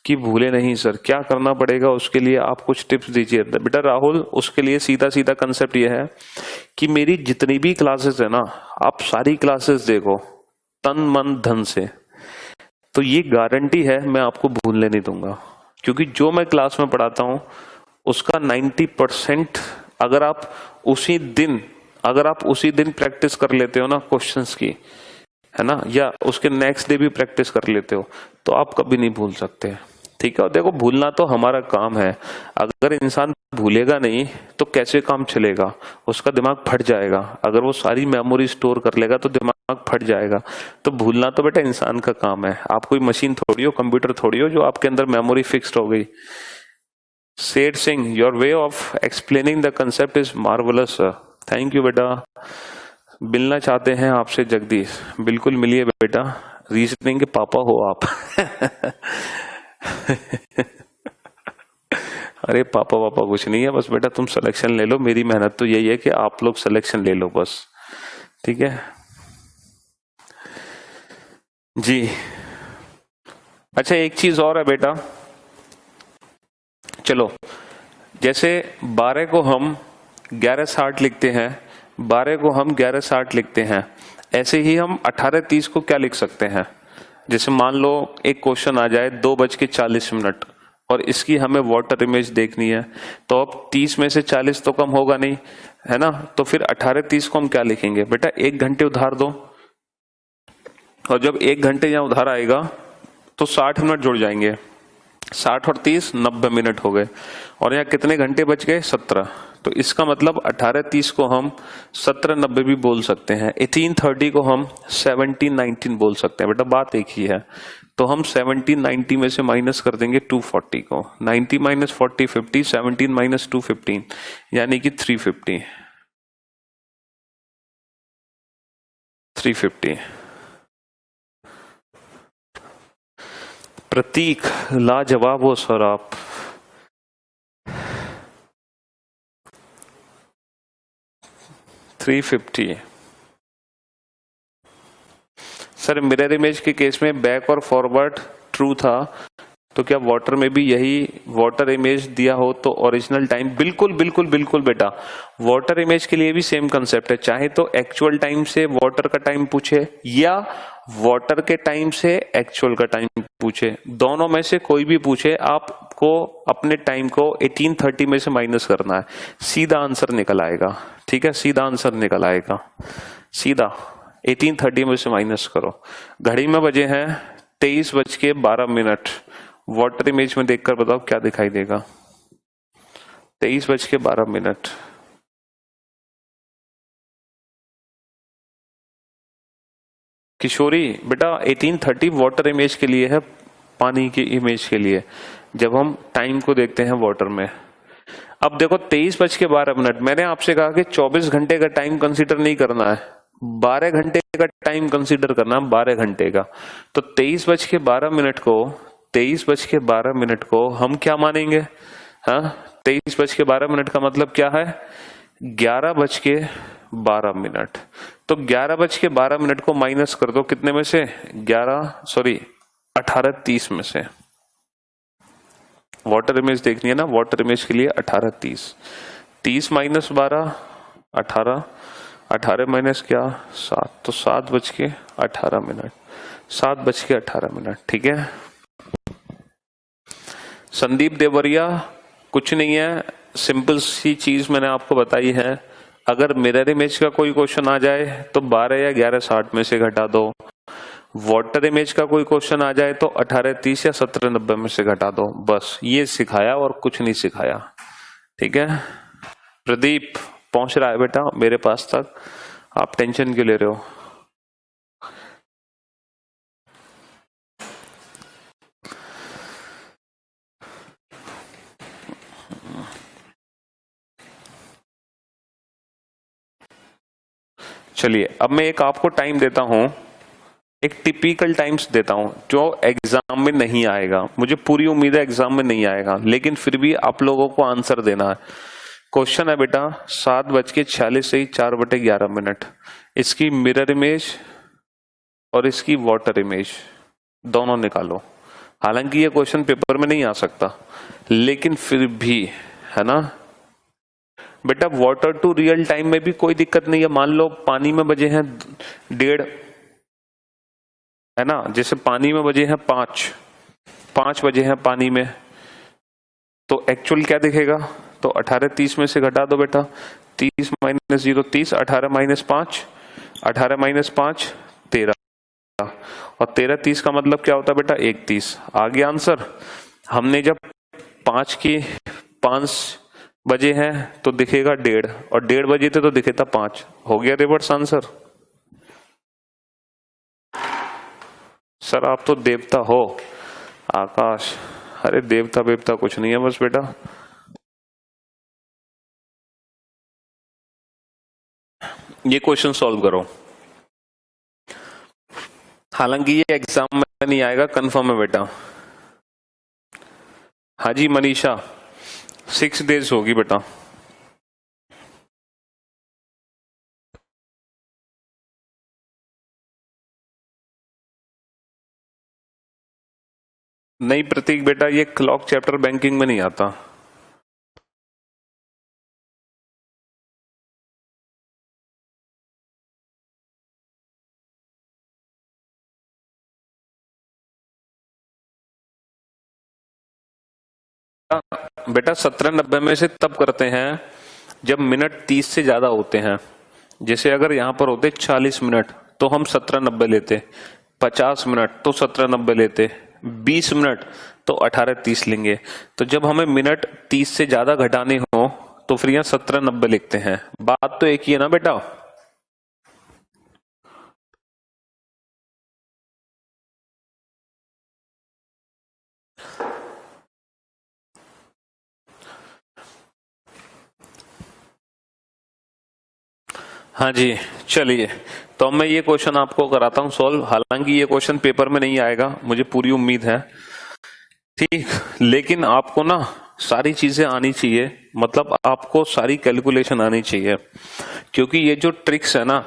कि भूले नहीं सर, क्या करना पड़ेगा उसके लिए आप कुछ टिप्स दीजिए। बेटा राहुल उसके लिए सीधा सीधा कंसेप्ट ये है कि मेरी जितनी भी क्लासेस है ना आप सारी क्लासेस देखो तन मन धन से, तो ये गारंटी है मैं आपको भूलने नहीं दूंगा, क्योंकि जो मैं क्लास में पढ़ाता हूं उसका 90% अगर आप उसी दिन प्रैक्टिस कर लेते हो ना क्वेश्चंस की, है ना, या उसके नेक्स्ट डे भी प्रैक्टिस कर लेते हो तो आप कभी नहीं भूल सकते, ठीक है। और देखो भूलना तो हमारा काम है, अगर इंसान भूलेगा नहीं तो कैसे काम चलेगा, उसका दिमाग फट जाएगा। अगर वो सारी मेमोरी स्टोर कर लेगा तो दिमाग फट जाएगा। तो भूलना तो बेटा इंसान का काम है, आप कोई मशीन थोड़ी हो, कंप्यूटर थोड़ी हो जो आपके अंदर मेमोरी फिक्स्ड हो गई। सेठ Singh, your way of explaining the concept is marvellous sir, thank you बेटा। मिलना चाहते हैं आपसे जगदीश, बिल्कुल मिलिए बेटा, रीजनिंग के पापा हो आप। अरे पापा पापा कुछ नहीं है, बस बेटा तुम सिलेक्शन ले लो, मेरी मेहनत तो यही है कि आप लोग सिलेक्शन ले लो बस, ठीक है जी। अच्छा एक चीज और है बेटा, चलो जैसे 12 को हम 11:60 लिखते हैं, 12 को हम 11:60 लिखते हैं, ऐसे ही हम 18:30 को क्या लिख सकते हैं। जैसे मान लो एक क्वेश्चन आ जाए 2:40 और इसकी हमें वाटर इमेज देखनी है, तो अब 30 में से 40 तो कम होगा नहीं, है ना, तो फिर 18:30 को हम क्या लिखेंगे बेटा, 1 घंटे उधार दो, और जब 1 घंटे यहाँ उधार आएगा तो 60 मिनट जुड़ जाएंगे, 60 और 30 90 मिनट हो गए, और यहाँ कितने घंटे बच गए 17। तो इसका मतलब 18:30 को हम 17:90 भी बोल सकते हैं, 18:30 को हम 17:19 बोल सकते हैं, बेटा बात एक ही है। तो हम 17:90 में से माइनस कर देंगे 240 को, 90 माइनस 40 50, 17 माइनस 2 15, यानी कि 350। प्रतीक लाजवाब हो सर आप। $350 सर मिरर इमेज के केस में बैक और फॉरवर्ड ट्रू था, तो क्या वाटर में भी यही वाटर इमेज दिया हो तो ओरिजिनल टाइम? बिल्कुल बिल्कुल बिल्कुल बेटा, वाटर इमेज के लिए भी सेम कंसेप्ट है। चाहे तो एक्चुअल टाइम से वाटर का टाइम पूछे या वाटर के टाइम से एक्चुअल का टाइम पूछे, दोनों में से कोई भी पूछे, आपको अपने टाइम को 1830 में से माइनस करना है, सीधा आंसर निकल आएगा। ठीक है, सीधा आंसर निकल आएगा, सीधा 1830 में से माइनस करो। घड़ी में बजे हैं 23:12। वाटर इमेज में देखकर बताओ क्या दिखाई देगा? 23:12। किशोरी बेटा 1830 वाटर इमेज के लिए है, पानी की इमेज के लिए, जब हम टाइम को देखते हैं वाटर में। अब देखो 23:12, मैंने आपसे कहा कि 24 घंटे का टाइम कंसीडर नहीं करना है, 12 घंटे का टाइम कंसीडर करना है, 12 घंटे का। तो 23:12 को हम क्या मानेंगे? हाँ, 23:12 का मतलब क्या है? 11:12। तो 11:12 को माइनस कर दो कितने में से? 18:30 में से। वाटर इमेज देखनी है ना, वाटर इमेज के लिए 18:30। 30 - 12 18, 18 माइनस क्या 7, तो 7:18। 7:18। ठीक है। संदीप देवरिया, कुछ नहीं है, सिंपल सी चीज मैंने आपको बताई है। अगर मिरर इमेज का कोई क्वेश्चन आ जाए तो 12 या 11:60 में से घटा दो। वाटर इमेज का कोई क्वेश्चन आ जाए तो 18:30 या 17:90 में से घटा दो। बस ये सिखाया और कुछ नहीं सिखाया। ठीक है, प्रदीप पहुंच रहा है बेटा मेरे पास तक, आप टेंशन क्यों ले रहे हो? चलिए अब मैं एक आपको टाइम देता हूं, एक टिपिकल टाइम्स देता हूं जो एग्जाम में नहीं आएगा। मुझे पूरी उम्मीद है एग्जाम में नहीं आएगा, लेकिन फिर भी आप लोगों को आंसर देना है। क्वेश्चन है बेटा 7:46 से 4/11। इसकी मिरर इमेज और इसकी वाटर इमेज दोनों निकालो। हालांकि ये क्वेश्चन पेपर में नहीं आ सकता, लेकिन फिर भी है ना बेटा, वाटर टू रियल टाइम में भी कोई दिक्कत नहीं है। मान लो पानी में बजे हैं 1:30, है ना, जैसे पानी में बजे हैं 5 बजे हैं पानी में, तो एक्चुअल क्या दिखेगा? तो 18:30 में से घटा दो बेटा, 30 - 0 30, 18 - 5, 18 - 5 13, और 13:30 का मतलब क्या होता है बेटा? 1:30। आ गया आंसर। हमने जब 5 बजे हैं तो दिखेगा 1:30, और 1:30 बजे थे तो दिखे था 5। हो गया रिवर्स आंसर। सर आप तो देवता हो आकाश। अरे देवता वेवता कुछ नहीं है, बस बेटा ये क्वेश्चन सॉल्व करो। हालांकि ये एग्जाम में नहीं आएगा, कंफर्म है बेटा। हाँ जी मनीषा, 6 डेज होगी बेटा। नहीं प्रतीक बेटा, ये क्लॉक चैप्टर बैंकिंग में नहीं आता। बेटा 17:90 में से तब करते हैं जब मिनट 30 से ज्यादा होते हैं। जैसे अगर यहां पर होते 40 मिनट तो हम 17:90 लेते, 50 मिनट तो 17:90 लेते, 20 मिनट तो 18:30 लेंगे। तो जब हमें मिनट 30 से ज्यादा घटाने हो तो फिर यहाँ 17:90 लिखते हैं। बात तो एक ही है ना बेटा। हाँ जी चलिए, तो मैं ये क्वेश्चन आपको कराता हूँ सॉल्व। हालांकि ये क्वेश्चन पेपर में नहीं आएगा, मुझे पूरी उम्मीद है, ठीक, लेकिन आपको ना सारी चीजें आनी चाहिए, मतलब आपको सारी कैलकुलेशन आनी चाहिए। क्योंकि ये जो ट्रिक्स है ना,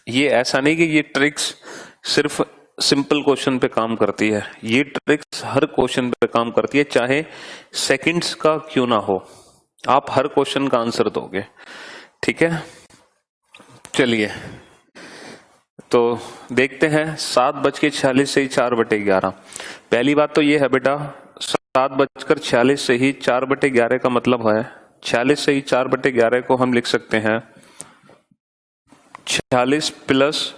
ये ऐसा नहीं कि ये ट्रिक्स सिर्फ सिंपल क्वेश्चन पे काम करती है। ये ट्रिक्स हर क्वेश्चन पे काम करती है, चाहे सेकंड्स का क्यों ना हो, आप हर क्वेश्चन का आंसर दोगे। ठीक है, चलिए तो देखते हैं 7:46 से ही 4/11। पहली बात तो ये है बेटा, 7:46 से ही 4/11 का मतलब है 46 से ही 4/11 को हम लिख सकते हैं 46 प्लस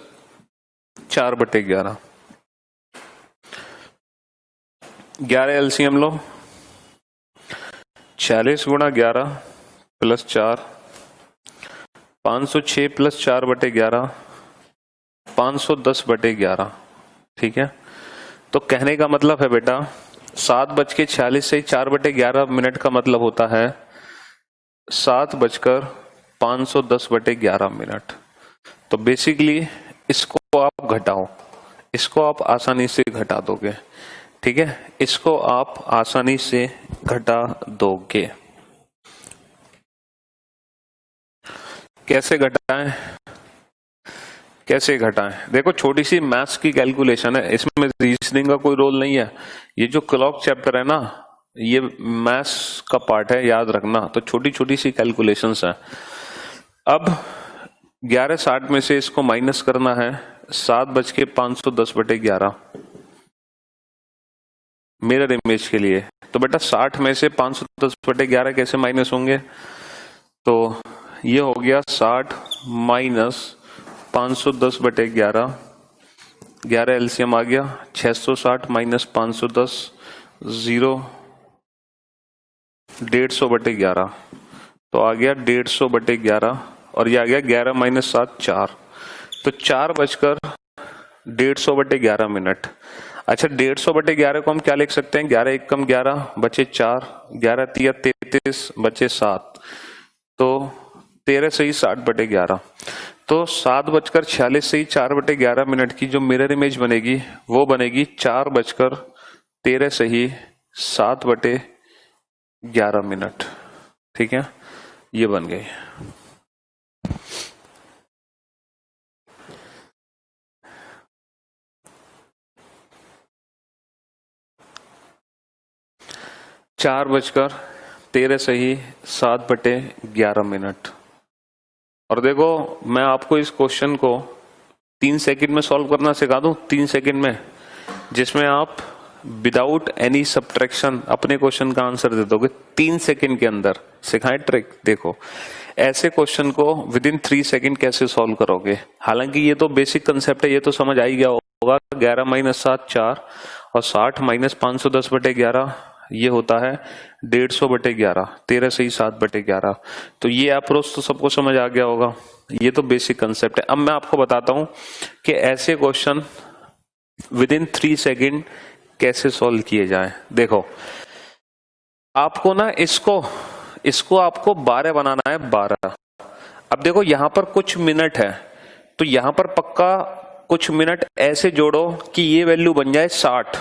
4/11। 11 एलसीएम लो, 46 गुणा 11 प्लस 4, 506 प्लस 4/11, 510/11। ठीक है, तो कहने का मतलब है बेटा 7:46 से 4/11 का मतलब होता है 7:510/11। तो बेसिकली इसको आप घटाओ, इसको आप आसानी से घटा दोगे। ठीक है, इसको आप आसानी से घटा दोगे। कैसे घटाएं, कैसे घटाएं? देखो छोटी सी मैथ्स की कैलकुलेशन है, इसमें रीजनिंग का कोई रोल नहीं है। ये जो क्लॉक चैप्टर है ना, ये मैथ्स का पार्ट है, याद रखना। तो छोटी छोटी सी कैलकुलेशंस है। अब 11:60 में से इसको माइनस करना है 7:510/11 मिरर इमेज के लिए। तो बेटा 60 में से 510/11 कैसे माइनस होंगे? तो ये हो गया 60 माइनस 510/11, 11 एलसीएम आ गया, 660 माइनस 510 0, 150/11। तो आ गया 150/11 और ये आ गया 11 माइनस 7 4। तो 4:150/11। अच्छा 150/11 को हम क्या लिख सकते हैं? 11 एकम 11 बचे 4, 11 तिया 33 बचे 7, तो 13 से ही 60/11। तो 7:46 से ही 4/11 की जो मिरर इमेज बनेगी वो बनेगी 4:13 से ही 7/11। ठीक है, ये बन गई। चार 4:13 से ही 7/11। और देखो मैं आपको इस क्वेश्चन को 3 सेकंड में सॉल्व करना सिखा दूं, 3 सेकंड में, जिसमें आप विदाउट एनी सब्ट्रैक्शन अपने क्वेश्चन का आंसर दे दोगे 3 सेकंड के अंदर। सिखाएं ट्रिक। देखो ऐसे क्वेश्चन को विद इन 3 सेकंड कैसे सॉल्व करोगे। हालांकि ये तो बेसिक कंसेप्ट है, ये तो समझ आ ही गया होगा। 11 माइनस 7 4 और 60 माइनस 510/11 ये होता है 150/11, 13 से ही 7/11। तो ये अप्रोच तो सबको समझ आ गया होगा, ये तो बेसिक कंसेप्ट है। अब मैं आपको बताता हूं कि ऐसे क्वेश्चन विद इन 3 सेकंड कैसे सॉल्व किए जाएं। देखो आपको ना इसको आपको 12 बनाना है, 12। अब देखो यहां पर कुछ मिनट है, तो यहां पर पक्का कुछ मिनट ऐसे जोड़ो कि ये वैल्यू बन जाए 60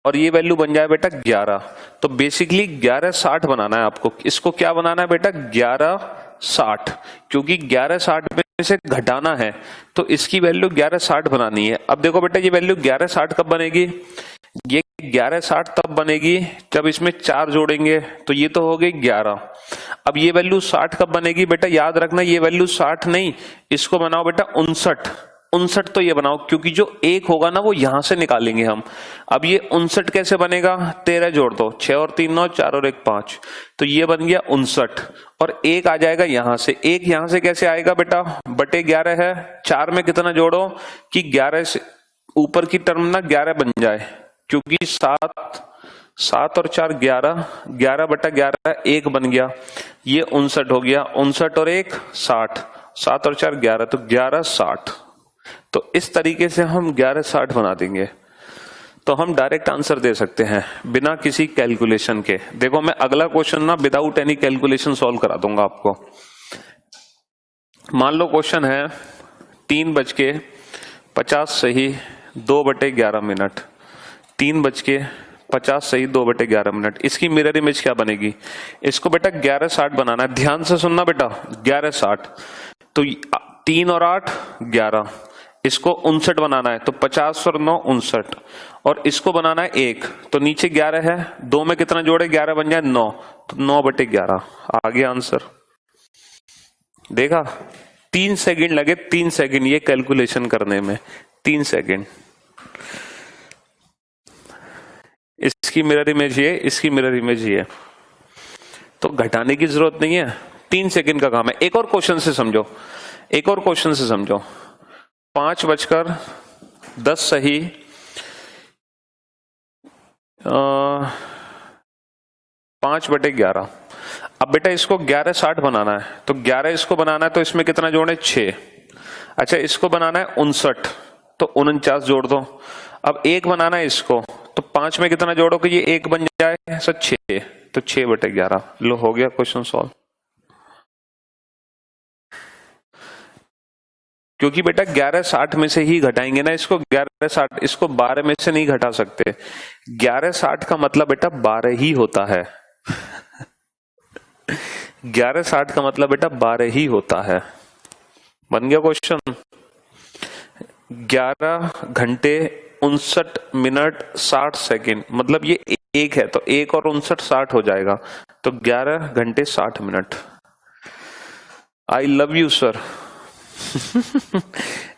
और ये वैल्यू बन जाए बेटा 11। तो बेसिकली 1160 बनाना है आपको। इसको क्या बनाना है बेटा? 1160, क्योंकि 1160 में से घटाना है तो इसकी वैल्यू 1160 बनानी है। अब देखो बेटा ये वैल्यू 1160 कब बनेगी? ये 1160 तब बनेगी जब इसमें 4 जोड़ेंगे, तो ये तो हो गई 11। अब ये वैल्यू 60 कब बनेगी बेटा? याद रखना ये वैल्यू 60 नहीं, इसको बनाओ बेटा 59 तो ये बनाओ, क्योंकि जो 1 होगा ना वो यहां से निकालेंगे हम। अब ये 59 कैसे बनेगा? 13 जोड़ दो, 6 और 3 9, 4 और 1 5, तो ये बन गया 59। और 1 आ जाएगा यहां से। 1 यहां से कैसे आएगा बेटा? बटे 11 है, 4 में कितना जोड़ो कि 11 से ऊपर की टर्म ना 11 बन जाए, क्योंकि 7 और 4 11, 11/11 1 बन गया, ये 59 हो गया। 59 और 1 60, 7 और 4 11, तो 1160। तो इस तरीके से हम 1160 बना देंगे, तो हम डायरेक्ट आंसर दे सकते हैं बिना किसी कैलकुलेशन के। देखो मैं अगला क्वेश्चन ना विदाउट एनी कैलकुलेशन सॉल्व करा दूंगा आपको। मान लो क्वेश्चन है 3:50 से ही 2/11। 3:50 से ही 2/11। इसकी मिरर इमेज क्या बनेगी? इसको बेटा 1160 बनाना है। ध्यान से सुनना बेटा, 1160। तो 3 और 8 11, इसको 59 बनाना है तो 50 और 9 59, और इसको बनाना है 1, तो नीचे 11 है, 2 में कितना जोड़े 11 बन जाए 9, तो 9/11 आ गया आंसर। देखा, 3 सेकंड लगे, 3 सेकंड ये कैलकुलेशन करने में, 3 सेकंड। इसकी मिरर इमेज ये, इसकी मिरर इमेज ये, तो घटाने की जरूरत नहीं है, 3 सेकंड का काम है। एक और क्वेश्चन से समझो, एक और क्वेश्चन से समझो। 5:10 सही 5/11। अब बेटा इसको 11:60 बनाना है, तो 11 इसको बनाना है तो इसमें कितना जोड़े 6। अच्छा इसको बनाना है 59, तो 49 जोड़ दो। अब 1 बनाना है इसको, तो 5 में कितना जोड़ो कि ये 1 बन जाए सर 6, तो 6/11। लो हो गया क्वेश्चन सॉल्व। क्योंकि बेटा 11:60 में से ही घटाएंगे ना इसको, 11:60, इसको 12 में से नहीं घटा सकते। 11:60 का मतलब बेटा 12 ही होता है। 11:60 का मतलब बेटा 12 ही होता है। बन गया क्वेश्चन। 11 घंटे 59 मिनट 60 सेकेंड, मतलब ये 1 है तो 1 और 59 60 हो जाएगा, तो 11 घंटे 60 minute. I love you sir.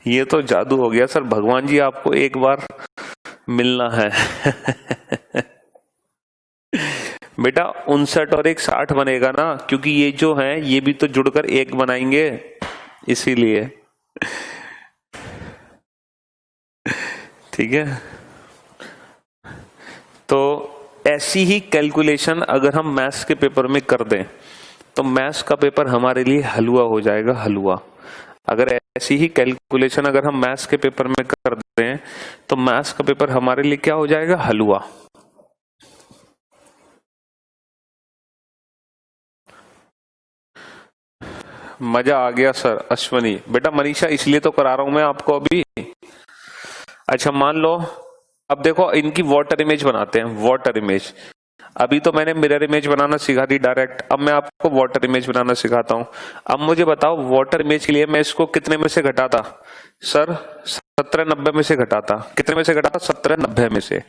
ये तो जादू हो गया सर, भगवान जी आपको एक बार मिलना है। बेटा 59 और 1 60 बनेगा ना, क्योंकि ये जो है ये भी तो जुड़कर 1 बनाएंगे, इसीलिए। ठीक है, तो ऐसी ही कैलकुलेशन अगर हम मैथ्स के पेपर में कर दें तो मैथ्स का पेपर हमारे लिए हलवा हो जाएगा, हलवा। अगर ऐसी ही कैलकुलेशन अगर हम मैथ्स के पेपर में कर दें तो मैथ्स का पेपर हमारे लिए क्या हो जाएगा, हलवा। मजा आ गया सर अश्वनी। बेटा मनीषा इसलिए तो करा रहा हूं मैं आपको अभी। अच्छा मान लो, अब देखो इनकी वाटर इमेज बनाते हैं, वाटर इमेज। अभी तो मैंने मिरर इमेज बनाना सिखा दी डायरेक्ट, अब मैं आपको वाटर इमेज बनाना सिखाता हूं। अब मुझे बताओ वाटर इमेज के लिए मैं इसको कितने में से घटाता सर, 1790 में से घटाता। कितने में से घटाता, 1790 में से।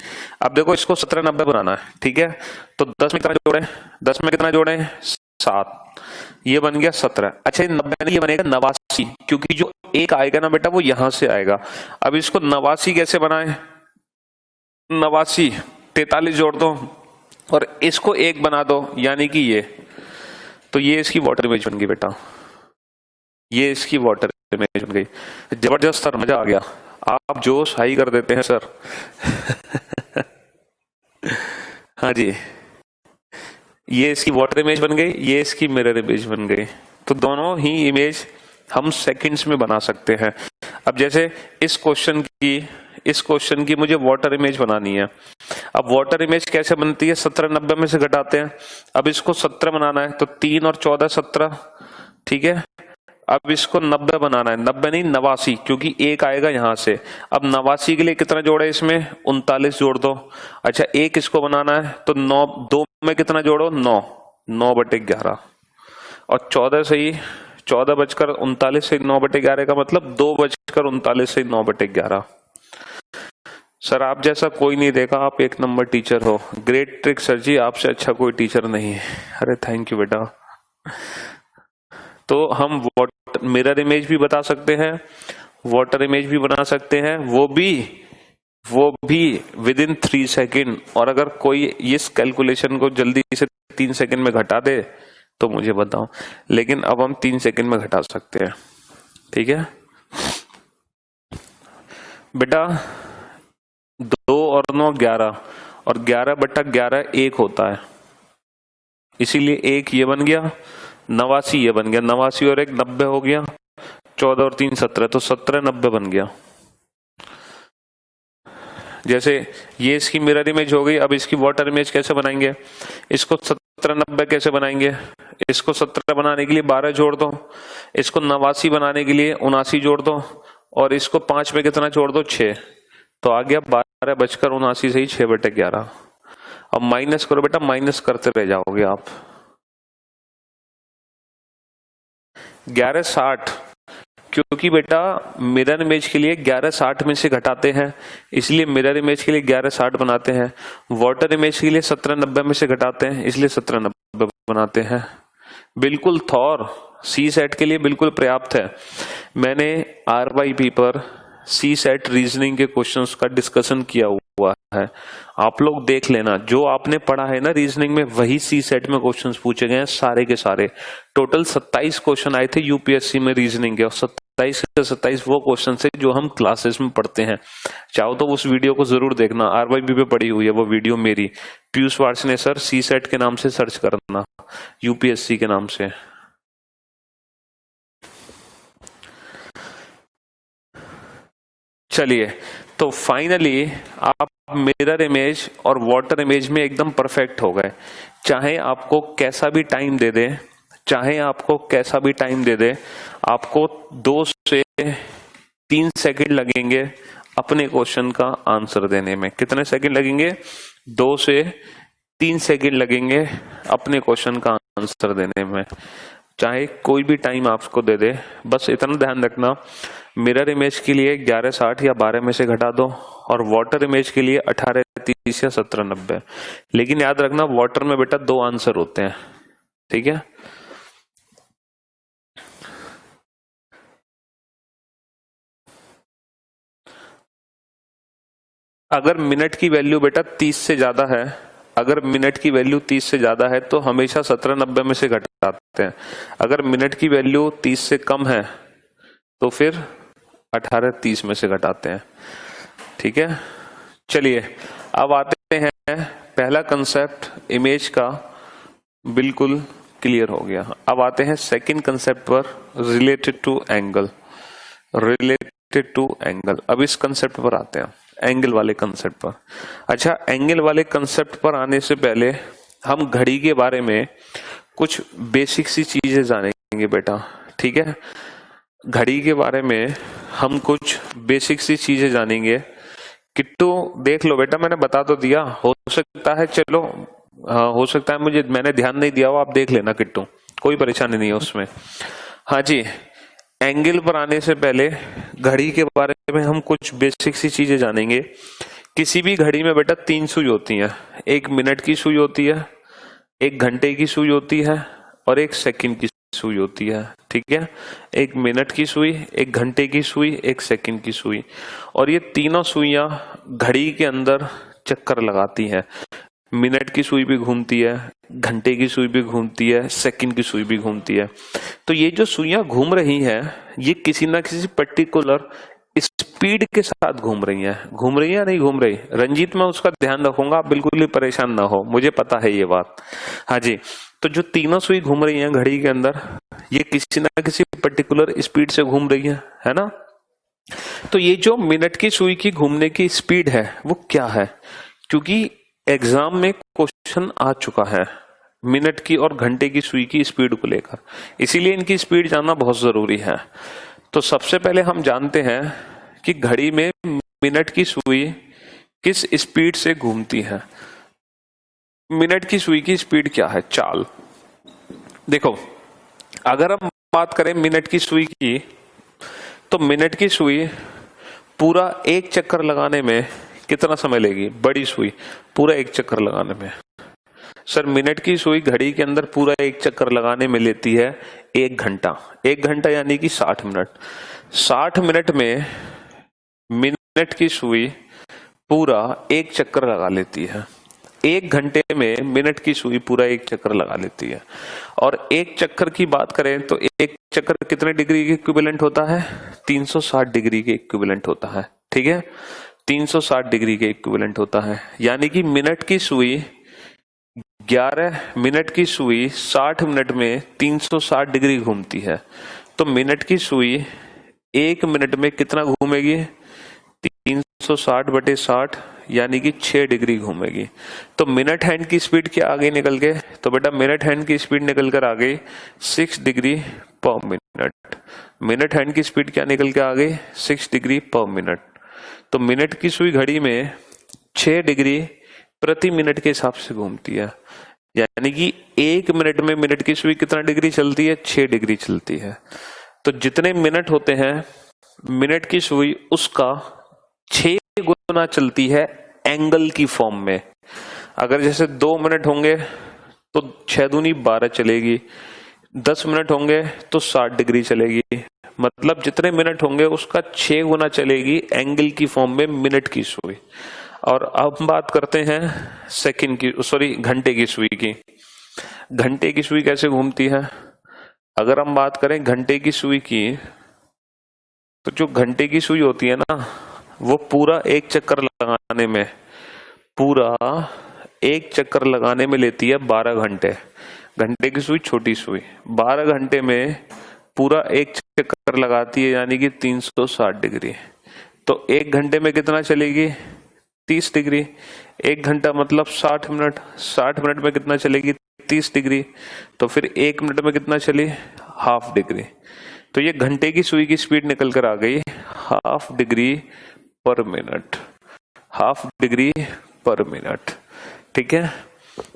अब देखो इसको 1790 बनाना है, ठीक है, तो 10 में कितना जोड़े, 10 में कितना जोड़े 7, ये बन गया 17। अच्छा 90 नहीं, ये बनेगा 89, क्योंकि जो 1 आएगा ना बेटा वो यहां से आएगा। अब इसको 89 कैसे बनाए, 89 43 जोड़ दो और इसको 1 बना दो, यानी कि ये, तो ये इसकी वाटर इमेज बन गई बेटा, ये इसकी वाटर इमेज बन गई। जबरदस्त सर, मजा आ गया, आप जोश हाई कर देते हैं सर। हाँ जी, ये इसकी वाटर इमेज बन गई, ये इसकी मिरर इमेज बन गई। तो दोनों ही इमेज हम सेकंड्स में बना सकते हैं। अब जैसे इस क्वेश्चन की मुझे वाटर इमेज बनानी है। अब वाटर इमेज कैसे बनती है, 1790 में से घटाते हैं। अब इसको 17 बनाना है तो 3 और 14 17, ठीक है। अब इसको 90 बनाना है, 90 नहीं 89, क्योंकि 1 आएगा यहां से। अब 89 के लिए कितना जोड़े, इसमें 39 जोड़ दो। अच्छा 1 इसको बनाना है तो 9, 2 में कितना जोड़ो 9, 9/11, और 14 सही 14:39 से 9/11 का मतलब 2:39 से 9/11। सर आप जैसा कोई नहीं देखा, आप 1 नंबर टीचर हो। ग्रेट ट्रिक सर जी, आपसे अच्छा कोई टीचर नहीं है। अरे थैंक यू बेटा। तो हम मिरर इमेज भी बता सकते हैं, वाटर इमेज भी बना सकते हैं, वो भी विद इन 3 सेकेंड। और अगर कोई इस कैलकुलेशन को जल्दी से 3 सेकेंड में घटा दे तो मुझे बताओ, लेकिन अब हम 3 सेकेंड में घटा सकते हैं, ठीक है बेटा। 2 और 9 11, और 11/11 1 होता है, इसीलिए 1 ये बन गया, 89 ये बन गया, 89 और 1 90 हो गया, 14 और 3 17, तो 1790 बन गया। जैसे ये इसकी मिरर इमेज हो गई। अब इसकी वाटर इमेज कैसे बनाएंगे, इसको 1790 कैसे बनाएंगे, इसको 17 बनाने के लिए 12 जोड़ दो, इसको 89 बनाने के लिए 79 जोड़ दो, और इसको 5 में कितना जोड़ दो 6, तो आ गया 12/79 से ही 6/11। अब माइनस करो बेटा, माइनस करते रह जाओगे आप। 1160 क्योंकि बेटा मिरर इमेज के लिए 1160 में से घटाते हैं, इसलिए मिरर इमेज के लिए 1160 बनाते हैं। वाटर इमेज के लिए 1790 में से घटाते हैं, इसलिए 1790 बनाते हैं। बिल्कुल थॉर सी सेट के लिए बिल्कुल पर्याप्त है। मैंने RYP पर सी सेट रीजनिंग के क्वेश्चंस का डिस्कशन किया हुआ है, आप लोग देख लेना। जो आपने पढ़ा है ना रीजनिंग में, वही सी सेट में क्वेश्चंस पूछे गए हैं सारे के सारे। टोटल 27 क्वेश्चन आए थे यूपीएससी में रीजनिंग के, और 27 से 27 वो क्वेश्चन है जो हम क्लासेस में पढ़ते हैं। चाहो तो उस वीडियो को जरूर देखना, RYP पे पड़ी हुई है वो वीडियो मेरी। पीयूष वार्ष्णेय सर सी सेट के नाम से सर्च करना, यूपीएससी के नाम से। चलिए, तो फाइनली आप मिरर इमेज और वाटर इमेज में एकदम परफेक्ट हो गए। चाहे आपको कैसा भी टाइम दे दे, चाहे आपको कैसा भी टाइम दे दे, आपको 2 से 3 सेकंड लगेंगे अपने क्वेश्चन का आंसर देने में। कितने सेकंड लगेंगे? 2 से 3 सेकंड लगेंगे अपने क्वेश्चन का आंसर देने में, चाहे कोई भी टाइम आपको दे दे। बस इतना ध्यान रखना, मिरर इमेज के लिए 1160 या 12 में से घटा दो, और वाटर इमेज के लिए 1830 या 1790। लेकिन याद रखना वाटर में बेटा 2 आंसर होते हैं, ठीक है। अगर मिनट की वैल्यू बेटा 30 से ज्यादा है, अगर मिनट की वैल्यू 30 से ज्यादा है तो हमेशा 1790 में से घटाते हैं। अगर मिनट की वैल्यू 30 से कम है तो फिर 1830 में से घटाते हैं, ठीक है। चलिए, अब आते हैं, पहला कंसेप्ट इमेज का बिल्कुल क्लियर हो गया। अब आते हैं सेकंड कंसेप्ट पर, related to angle. Related to angle, अब इस कंसेप्ट पर आते हैं, एंगल वाले कंसेप्ट पर। अच्छा, एंगल वाले कंसेप्ट पर आने से पहले हम घड़ी के बारे में कुछ बेसिक सी चीजें जानेंगे बेटा, ठीक है। घड़ी के बारे में हम कुछ बेसिक सी चीजें जानेंगे। किट्टू देख लो बेटा, मैंने बता तो दिया, हो सकता है, चलो हाँ, हो सकता है मैंने ध्यान नहीं दिया हो, आप देख लेना किट्टू, कोई परेशानी नहीं है उसमें। हाँ जी, एंगल पर आने से पहले घड़ी के बारे में हम कुछ बेसिक सी चीजें जानेंगे। किसी भी घड़ी में बेटा 3 सुई होती हैं, 1 मिनट की सुई होती है, 1 घंटे की सुई होती है, और 1 सेकंड की सुई होती है, ठीक है। 1 मिनट की सुई, 1 घंटे की सुई, 1 सेकंड की सुई, और ये तीनों सुइयां घड़ी के अंदर चक्कर लगाती हैं। मिनट की सुई भी घूमती है, घंटे की सुई भी घूमती है, सेकंड की सुई भी घूमती है। तो ये जो सुइयां घूम रही हैं, ये किसी ना किसी पर्टिकुलर स्पीड के साथ घूम रही हैं। घूम रही है या नहीं घूम रही? रंजीत, मैं उसका ध्यान रखूंगा, आप बिल्कुल भी परेशान ना हो, मुझे पता है ये बात। हाँ जी, तो जो तीनों सुई घूम रही हैं घड़ी के अंदर, ये किसी ना किसी पर्टिकुलर स्पीड से घूम रही है ना। तो ये जो मिनट की सुई की घूमने की स्पीड है वो क्या है? क्योंकि एग्जाम में क्वेश्चन आ चुका है मिनट की और घंटे की सुई की स्पीड को लेकर, इसीलिए इनकी स्पीड जानना बहुत जरूरी है। तो सबसे पहले हम जानते हैं कि घड़ी में मिनट की सुई किस स्पीड से घूमती है। मिनट की सुई की स्पीड क्या है? चाल देखो, अगर हम बात करें मिनट की सुई की, तो मिनट की सुई पूरा 1 चक्कर लगाने में कितना समय लेगी? बड़ी सुई पूरा 1 चक्कर लगाने में, सर मिनट की सुई घड़ी के अंदर पूरा 1 चक्कर लगाने में लेती है 1 घंटा। 1 घंटा यानी कि 60 मिनट। 60 मिनट में मिनट की सुई पूरा 1 चक्कर लगा लेती है। 1 घंटे में मिनट की सुई पूरा 1 चक्कर लगा लेती है। और 1 चक्कर की बात करें तो 1 चक्कर कितने डिग्री के इक्विवेलेंट होता है? 360 डिग्री के इक्विवेलेंट होता है, ठीक है। 360 डिग्री के इक्विवेलेंट होता है, यानी कि मिनट की सुई 11 मिनट की सुई 60 मिनट में 360 डिग्री घूमती है। तो मिनट की सुई 1 मिनट में कितना घूमेगी? 360 बटे 60 यानी कि 6 डिग्री घूमेगी। तो मिनट हैंड की स्पीड क्या आ गई निकल के? तो बेटा मिनट हैंड की स्पीड निकल कर आ गई 6 डिग्री पर मिनट। मिनट हैंड की स्पीड क्या निकल के आ गई? 6 डिग्री पर मिनट। तो मिनट की सुई घड़ी में 6 डिग्री प्रति मिनट के हिसाब से घूमती है, यानी कि 1 मिनट में मिनट की सुई कितना डिग्री चलती है? 6 डिग्री चलती है। तो जितने मिनट होते हैं मिनट की सुई उसका 6 गुना चलती है एंगल की फॉर्म में। अगर जैसे 2 मिनट होंगे तो 6 दूनी 12 चलेगी, 10 मिनट होंगे तो 60 डिग्री चलेगी। मतलब जितने मिनट होंगे उसका 6 गुना चलेगी एंगल की फॉर्म में मिनट की सुई। और अब हम बात करते हैं सेकंड की, सॉरी घंटे की सुई की। घंटे की सुई कैसे घूमती है? अगर हम बात करें घंटे की सुई की, तो जो घंटे की सुई होती है ना, वो पूरा एक चक्कर लगाने में, पूरा एक चक्कर लगाने में लेती है 12 घंटे। घंटे की सुई छोटी सुई 12 घंटे में पूरा एक चक्कर लगाती है, यानी कि 360 डिग्री। तो एक घंटे में कितना चलेगी? 30 डिग्री। एक घंटा मतलब 60 मिनट, 60 मिनट में कितना चलेगी? 30 डिग्री। तो फिर एक मिनट में कितना चली? Half degree. तो ये घंटे की सुई की स्पीड निकल कर आ गई हाफ डिग्री पर मिनट, हाफ डिग्री पर मिनट। ठीक है,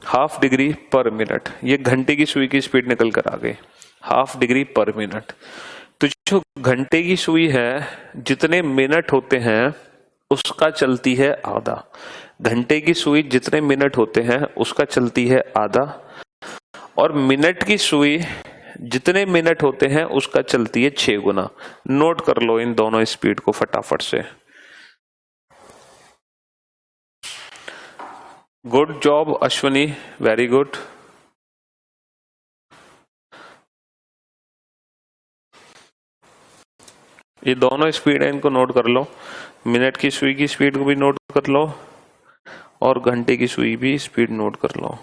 हाफ डिग्री पर मिनट, ये घंटे की सुई की स्पीड निकल कर आ गई हाफ डिग्री पर मिनट। तो जो घंटे की सुई है जितने मिनट होते हैं उसका चलती है आधा। घंटे की सुई जितने मिनट होते हैं उसका चलती है आधा, और मिनट की सुई जितने मिनट होते हैं उसका चलती है 6 गुना। नोट कर लो इन दोनों स्पीड को फटाफट से। Good job Ashwini, very good. ये दोनों स्पीड है, इनको नोट कर लो। मिनट की सुई की स्पीड को भी नोट कर लो और घंटे की सुई भी स्पीड नोट कर लो।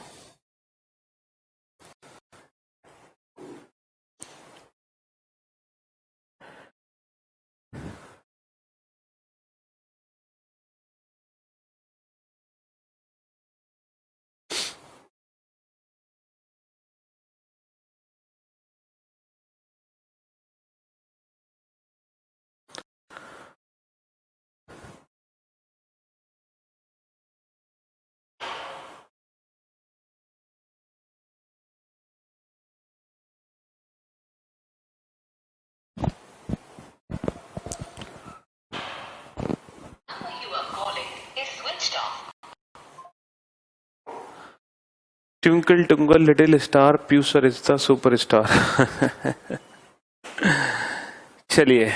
ट्विंकल ट्विंकल लिटिल स्टार, प्यूसर इज द सुपर स्टार। चलिए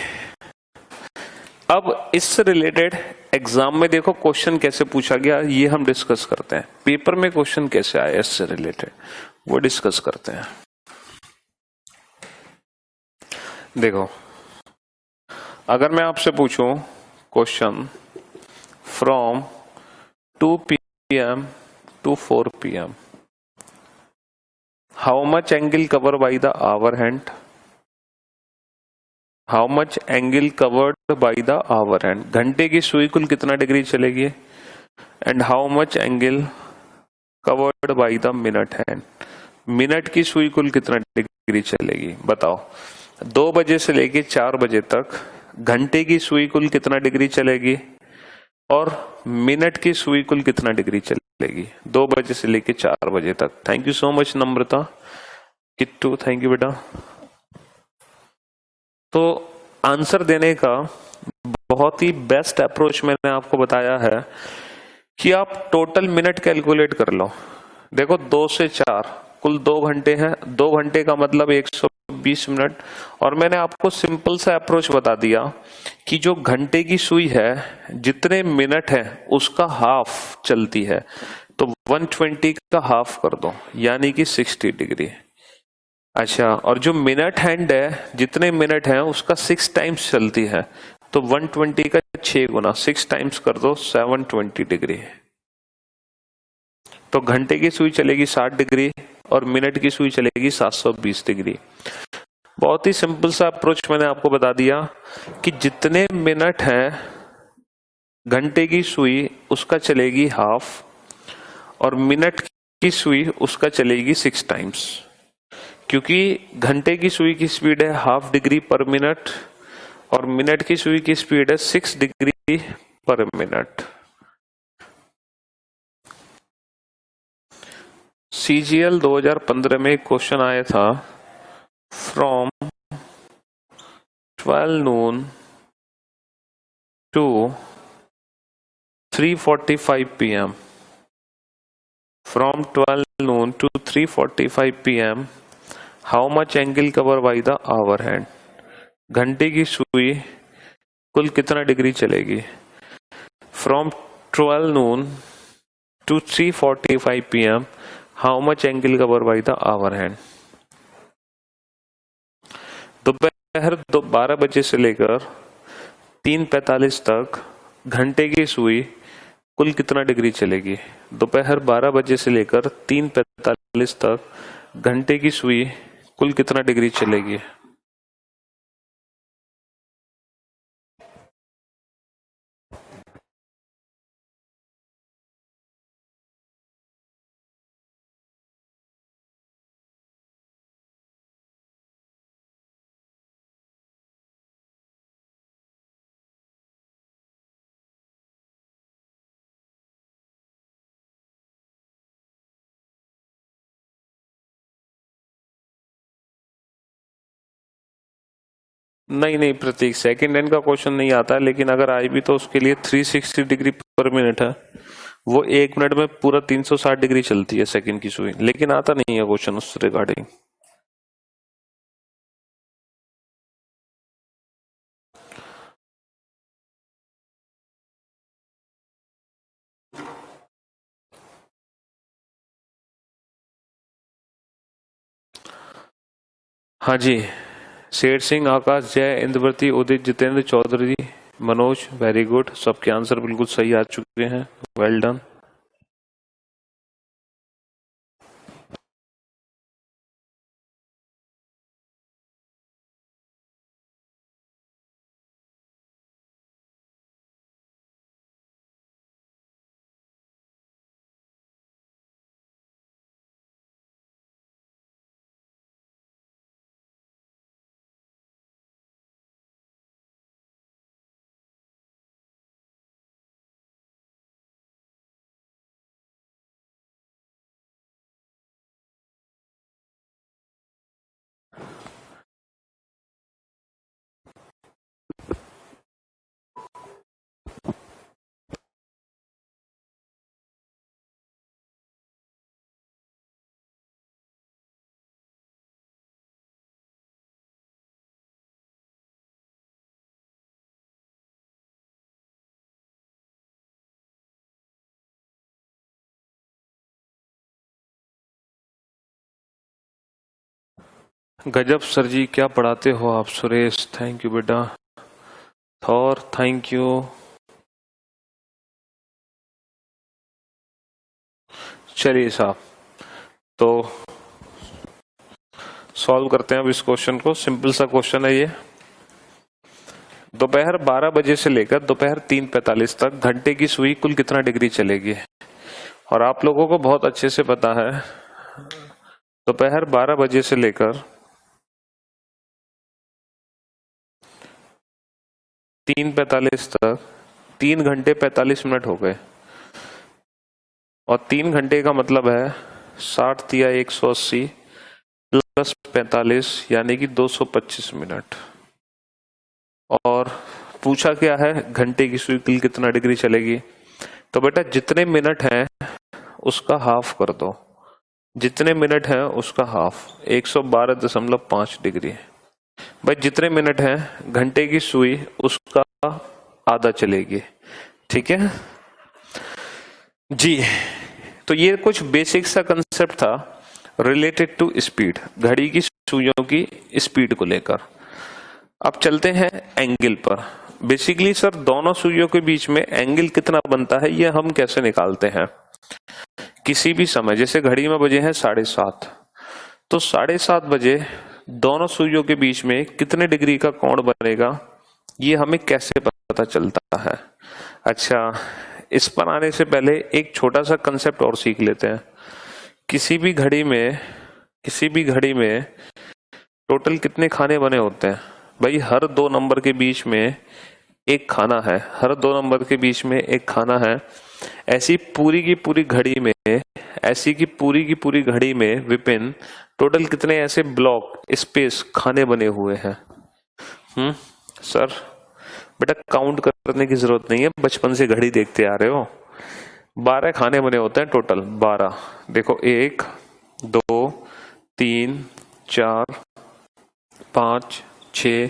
अब इससे रिलेटेड एग्जाम में देखो क्वेश्चन कैसे पूछा गया ये हम डिस्कस करते हैं। पेपर में क्वेश्चन कैसे आया इससे रिलेटेड वो डिस्कस करते हैं। देखो अगर मैं आपसे पूछूं question from 2 PM to 4 PM, how much angle cover by the hour hand? How much angle covered by the hour hand? घंटे की सुई कुल कितना डिग्री चलेगी? And how much angle covered by the minute hand? Minute की सुई कुल कितना डिग्री चलेगी? बताओ। 2 बजे से लेके 4 बजे तक घंटे की सुई कुल कितना डिग्री चलेगी और मिनट की सुई कुल कितना डिग्री चलेगी? 2 बजे से लेके 4 बजे तक। Thank you so much Namrata, Kittu, thank you बेटा। तो आंसर देने का बहुत ही बेस्ट अप्रोच मैंने आपको बताया है कि आप टोटल मिनट कैलकुलेट कर लो। देखो 2 से 4 कुल 2 घंटे हैं, 2 घंटे का मतलब 120 मिनट। और मैंने आपको सिंपल सा अप्रोच बता दिया कि जो घंटे की सुई है जितने मिनट है उसका हाफ चलती है, तो 120 का हाफ कर दो यानी कि 60 डिग्री। अच्छा, और जो मिनट हैंड है जितने मिनट हैं उसका 6 टाइम्स चलती है, तो 120 का 6 गुना, 6 टाइम्स कर दो 720 डिग्री। तो घंटे की सुई चलेगी 60 डिग्री और मिनट की सुई चलेगी 720 डिग्री। बहुत ही सिंपल सा अप्रोच मैंने आपको बता दिया कि जितने मिनट हैं घंटे की सुई उसका चलेगी हाफ और मिनट की सुई उसका चलेगी 6 टाइम्स, क्योंकि घंटे की सुई की स्पीड है हाफ डिग्री पर मिनट और मिनट की सुई की स्पीड है 6 डिग्री पर मिनट। CGL 2015 में एक क्वेश्चन आया था from 12 noon to 3:45 p.m. From 12 noon to 3:45 p.m. How much angle covered by the hour hand? घंटे की सुई कुल कितना डिग्री चलेगी? From 12 noon to 3:45 p.m. How much angle covered by the hour hand? दोपहर 12 बजे से लेकर 3:45 तक घंटे की सुई कुल कितना डिग्री चलेगी? दोपहर 12 बजे से लेकर 3:45 तक घंटे की सुई कुल कितना डिग्री चलेगी? नहीं प्रतीक, सेकंड हैंड का क्वेश्चन नहीं आता, लेकिन अगर आई भी तो उसके लिए 360 डिग्री पर मिनट है, वो 1 मिनट में पूरा 360 डिग्री चलती है सेकंड की सुई, लेकिन आता नहीं है क्वेश्चन उस रिगार्डिंग। हाँ जी, शेर सिंह, आकाश, जय, इंद्रवती, उदित, जितेंद्र, चौधरी, मनोज, वेरी गुड, सबके आंसर बिल्कुल सही आ चुके हैं, वेल डन। गजब सर जी, क्या पढ़ाते हो आप। सुरेश, थैंक यू बेटा। Thor, thank you. चलिए साहब, तो सॉल्व करते हैं अब इस क्वेश्चन को। सिंपल सा क्वेश्चन है ये। दोपहर 12 बजे से लेकर दोपहर 3:45 तक घंटे की सुई कुल कितना डिग्री चलेगी? और आप लोगों को बहुत अच्छे से पता है, दोपहर 12 बजे से लेकर 3:45 तक 3 घंटे 45 मिनट हो गए, और 3 घंटे का मतलब है 60 तिया 180 प्लस 45 यानी कि 225 मिनट। और पूछा क्या है, घंटे की सुई कुल कितना डिग्री चलेगी? तो बेटा जितने मिनट हैं उसका हाफ कर दो, जितने मिनट हैं उसका हाफ, 112.5 डिग्री। भाई जितने मिनट हैं घंटे की सुई उसका आधा चलेगी, ठीक है जी। तो ये कुछ बेसिक सा कंसेप्ट था रिलेटेड टू स्पीड, घड़ी की सुइयों की स्पीड को लेकर। अब चलते हैं एंगल पर। बेसिकली सर दोनों सुइयों के बीच में एंगल कितना बनता है ये हम कैसे निकालते हैं? किसी भी समय, जैसे घड़ी में बजे हैं 7:30, तो 7:30 बजे दोनों सुइयों के बीच में कितने डिग्री का कोण बनेगा ये हमें कैसे पता चलता है? अच्छा, इस पर आने से पहले एक छोटा सा कंसेप्ट और सीख लेते हैं। किसी भी घड़ी में टोटल कितने खाने बने होते हैं? भाई हर 2 नंबर के बीच में एक खाना है, हर 2 नंबर के बीच में एक खाना है। ऐसी पूरी की पूरी घड़ी में विपिन टोटल कितने ऐसे ब्लॉक स्पेस खाने बने हुए हैं? सर बेटा काउंट करने की जरूरत नहीं है, बचपन से घड़ी देखते आ रहे हो। 12 खाने बने होते हैं टोटल, 12। देखो 1 2 3 4 5 6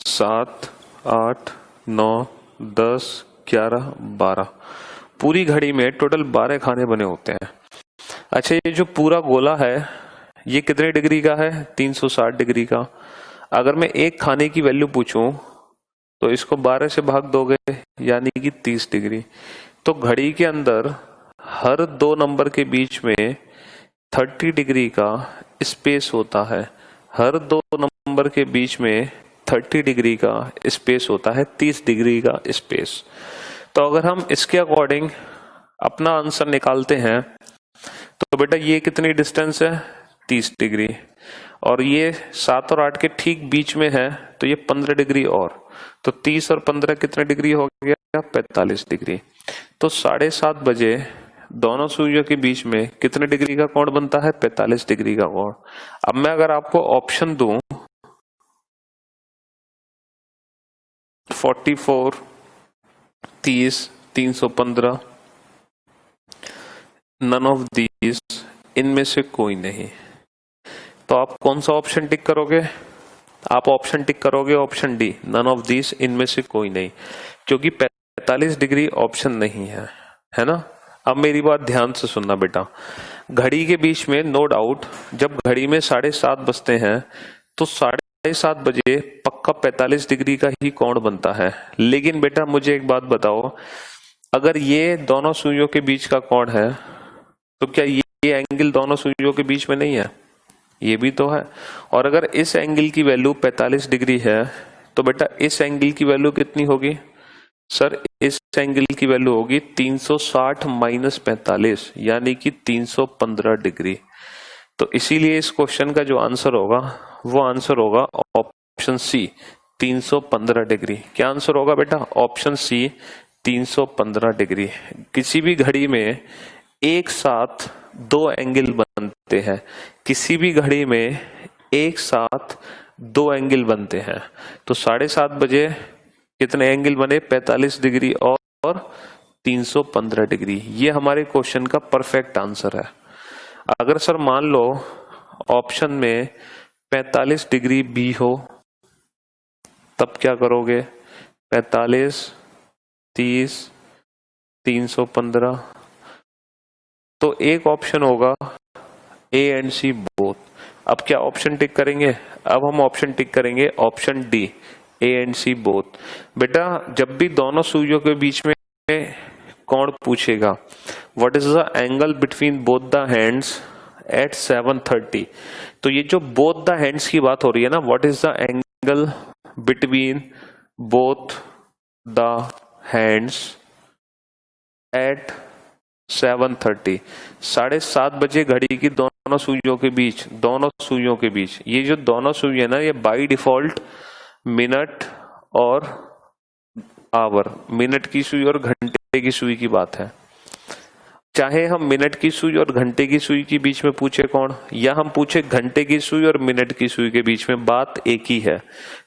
7 8 9 10 11 12, पूरी घड़ी में टोटल 12 खाने बने होते हैं। अच्छा, ये जो पूरा गोला है ये कितने डिग्री का है? 360 डिग्री का। अगर मैं एक खाने की वैल्यू पूछूं तो इसको 12 से भाग दोगे, यानी कि 30 डिग्री। तो घड़ी के अंदर हर 2 नंबर के बीच में 30 डिग्री का स्पेस होता है। हर 2 नंबर के बीच में 30 डिग्री का स्पेस होता है, 30 डिग्री का स्पेस। तो अगर हम इसके अकॉर्डिंग अपना आंसर निकालते हैं तो बेटा ये कितनी डिस्टेंस है? 30 डिग्री। और ये 7 और 8 के ठीक बीच में है तो ये 15 डिग्री और, तो 30 और 15 कितने डिग्री हो गया? 45 डिग्री। तो 7:30 बजे दोनों सुइयों के बीच में कितने डिग्री का कोण बनता है? 45 डिग्री का कोण। अब मैं अगर आपको ऑप्शन दूं 44, 30, 315, नन ऑफ दीज, इनमें से कोई नहीं, तो आप कौन सा ऑप्शन टिक करोगे? आप ऑप्शन टिक करोगे option D, none of these, इनमें से कोई नहीं, क्योंकि 45 डिग्री ऑप्शन नहीं है ना। अब मेरी बात ध्यान से सुनना बेटा, घड़ी के बीच में नो डाउट जब घड़ी में 7:30 बजते हैं तो 7:30 बजे पक्का 45 डिग्री का ही कोण बनता है। लेकिन बेटा मुझे एक बात बताओ, अगर ये दोनों सुइयों के बीच का कोण है तो क्या ये एंगल दोनों सुइयों के बीच में नहीं है? ये भी तो है। और अगर इस एंगल की वैल्यू 45 डिग्री है तो बेटा इस एंगल की वैल्यू कितनी होगी? सर इस एंगल की वैल्यू होगी 360 माइनस 45, यानी कि 315 डिग्री। तो इसीलिए इस क्वेश्चन का जो आंसर होगा वो आंसर होगा ऑप्शन सी, 315 डिग्री। क्या आंसर होगा बेटा? Option C, 315 degree. किसी भी घड़ी में एक साथ 2 एंगल बनते हैं, किसी भी घड़ी में एक साथ 2 एंगल बनते हैं। तो 7:30 बजे कितने एंगल बने? 45 डिग्री और 315 डिग्री। ये हमारे क्वेश्चन का परफेक्ट आंसर है। अगर सर मान लो ऑप्शन में 45 डिग्री बी हो तब क्या करोगे? 45, 30, 315, तो एक ऑप्शन होगा ए एंड सी बोथ। अब क्या ऑप्शन टिक करेंगे? अब हम ऑप्शन टिक करेंगे option D, A and C both. बेटा जब भी दोनों सुइयों के बीच में कोण पूछेगा, what is the angle between both the hands eight 7:30, तो ये जो बोथ द हैंड्स की बात हो रही है ना, what is the angle between both the hands eight 7:30, 7:30 बजे घड़ी की दोनों सुइयों के बीच, दोनों सुइयों के बीच, ये जो दोनों सुई है ना, ये बाय डिफॉल्ट मिनट और आवर, मिनट की सुई और घंटे की सुई की बात है। चाहे हम मिनट की सुई और घंटे की सुई के बीच में पूछे कौन, या हम पूछे घंटे की सुई और मिनट की सुई के बीच में, बात एक ही है।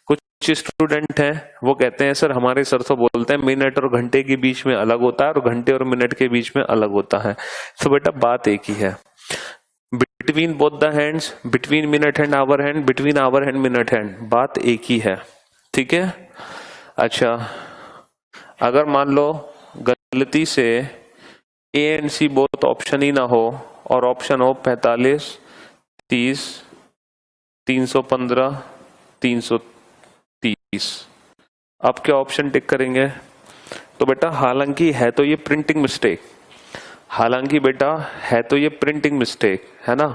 कुछ स्टूडेंट हैं वो कहते हैं सर हमारे सर तो बोलते हैं मिनट और घंटे के बीच में अलग होता है और घंटे और मिनट के बीच में अलग होता है। तो बेटा बात एक ही है, between both the hands, between minute and hour hand, between hour hand minute hand, बात एक ही है। ठीक है। अच्छा, अगर मान लो गलती से A and C both option ही ना हो और ऑप्शन हो 45, 30, 315, 330, अब क्या ऑप्शन टिक करेंगे? तो बेटा हालांकि है तो ये प्रिंटिंग मिस्टेक, हालांकि बेटा है तो ये प्रिंटिंग मिस्टेक है ना,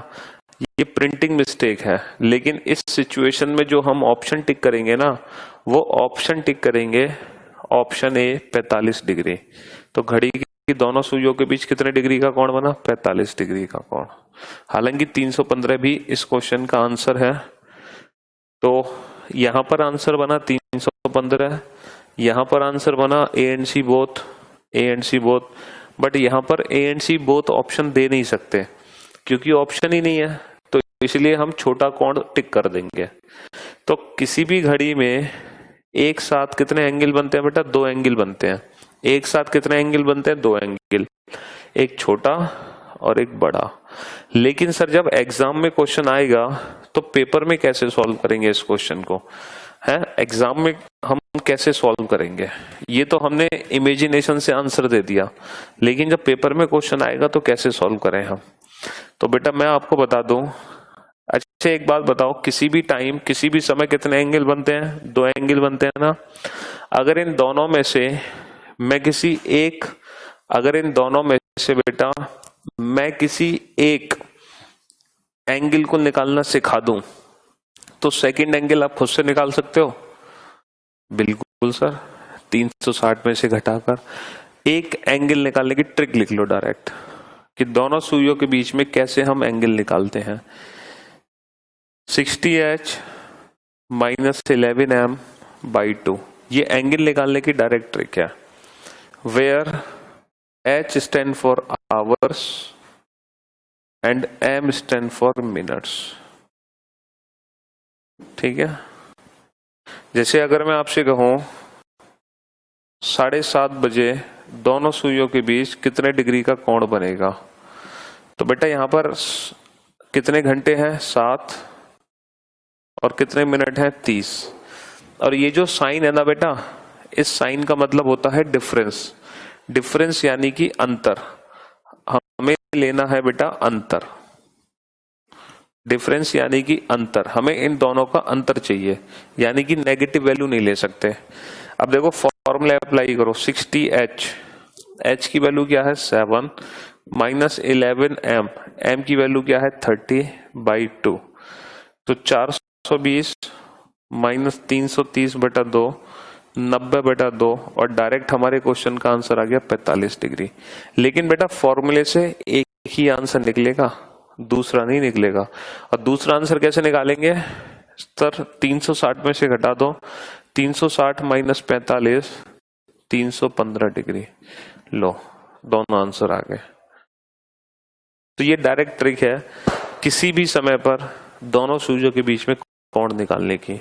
ये प्रिंटिंग मिस्टेक है, लेकिन इस सिचुएशन में जो हम ऑप्शन टिक करेंगे ना, वो ऑप्शन टिक करेंगे ऑप्शन ए, 45 डिग्री। तो घड़ी की दोनों सुइयों के बीच कितने डिग्री का कोण बना? 45 डिग्री का कोण। हालांकि 315 भी इस क्वेश्चन का आंसर है। तो यहां पर आंसर बना 315, यहां पर आंसर बना A and C both, A and C both, but यहां पर A and C both option दे नहीं सकते क्योंकि ऑप्शन ही नहीं है, तो इसलिए हम छोटा कोण टिक कर देंगे। तो किसी भी घड़ी में एक साथ कितने एंगल बनते हैं बेटा? 2 एंगल बनते हैं। एक साथ कितने एंगल बनते हैं? 2 एंगल, एक छोटा और एक बड़ा। लेकिन सर जब एग्जाम में क्वेश्चन आएगा तो पेपर में कैसे सॉल्व करेंगे इस क्वेश्चन को? है एग्जाम में हम कैसे सॉल्व करेंगे? ये तो हमने इमेजिनेशन से आंसर दे दिया, लेकिन जब पेपर में क्वेश्चन आएगा तो कैसे सॉल्व करें हम? तो बेटा मैं आपको बता दूं, अच्छा एक बात बताओ, किसी भी टाइम किसी भी समय कितने एंगल बनते हैं? 2 एंगल बनते हैं ना। अगर इन दोनों में से मैं किसी एक, अगर इन दोनों में से बेटा मैं किसी एक एंगल को निकालना सिखा दूं तो सेकंड एंगल आप खुद से निकाल सकते हो? बिल्कुल सर, 360 में से घटाकर एक एंगल निकालने की ट्रिक लिख लो डायरेक्ट, कि दोनों सुइयों के बीच में कैसे हम एंगल निकालते हैं। 60h माइनस 11m बाई 2, ये एंगल निकालने की डायरेक्ट ट्रिक है। Where H stand for hours and M stand for minutes. ठीक है, जैसे अगर मैं आपसे कहूं 7:30 बजे दोनों सुइयों के बीच कितने डिग्री का कोण बनेगा, तो बेटा यहां पर कितने घंटे हैं? 7, और कितने मिनट हैं? 30। और ये जो साइन है ना बेटा, इस साइन का मतलब होता है डिफरेंस। डिफरेंस यानी कि अंतर, हमें लेना है बेटा अंतर। डिफरेंस यानी कि अंतर, हमें इन दोनों का अंतर चाहिए, यानी कि नेगेटिव वैल्यू नहीं ले सकते। अब देखो फॉर्मूला अप्लाई करो, 60h, h की वैल्यू क्या है? 7 माइनस 11m, m की वैल्यू क्या है? 30/2, तो 420 माइनस 330/2, 90/2, और डायरेक्ट हमारे क्वेश्चन का आंसर आ गया 45 डिग्री। लेकिन बेटा फॉर्मूले से एक ही आंसर निकलेगा, दूसरा नहीं निकलेगा। और दूसरा आंसर कैसे निकालेंगे सर? 360 में से घटा दो, 360 माइनस 45, 315 डिग्री। लो, दोनों आंसर आ गए। तो ये डायरेक्ट ट्रिक है किसी भी समय पर दोनों सुइयों के बीच में कोण निकालने की।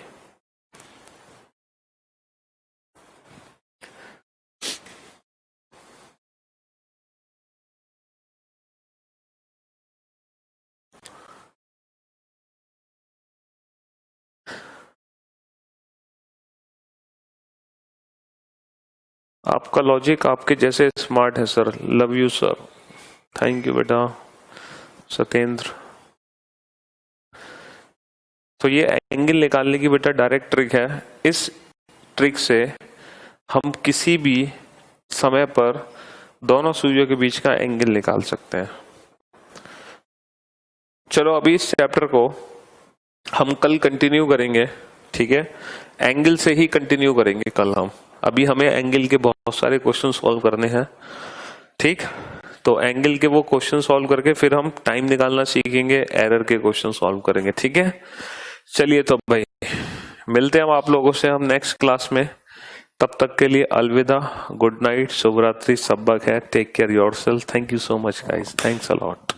आपका लॉजिक आपके जैसे स्मार्ट है sir, love you sir, thank you बेटा सत्येंद्र। तो ये एंगल निकालने की बेटा डायरेक्ट ट्रिक है। इस ट्रिक से हम किसी भी समय पर दोनों सुइयों के बीच का एंगल निकाल सकते हैं। चलो अभी इस चैप्टर को हम कल कंटिन्यू करेंगे, ठीक है? एंगल से ही कंटिन्यू करेंगे कल हम। अभी हमें एंगल के बहुत सारे क्वेश्चन सॉल्व करने हैं, ठीक? तो एंगल के वो क्वेश्चन सॉल्व करके फिर हम टाइम निकालना सीखेंगे, एरर के क्वेश्चन सॉल्व करेंगे, ठीक है? चलिए तो भाई मिलते हैं हम आप लोगों से हम नेक्स्ट क्लास में। तब तक के लिए अलविदा, गुड नाइट, शुभ रात्रि, सब है, take care yourself, thank you so much guys, thanks a lot.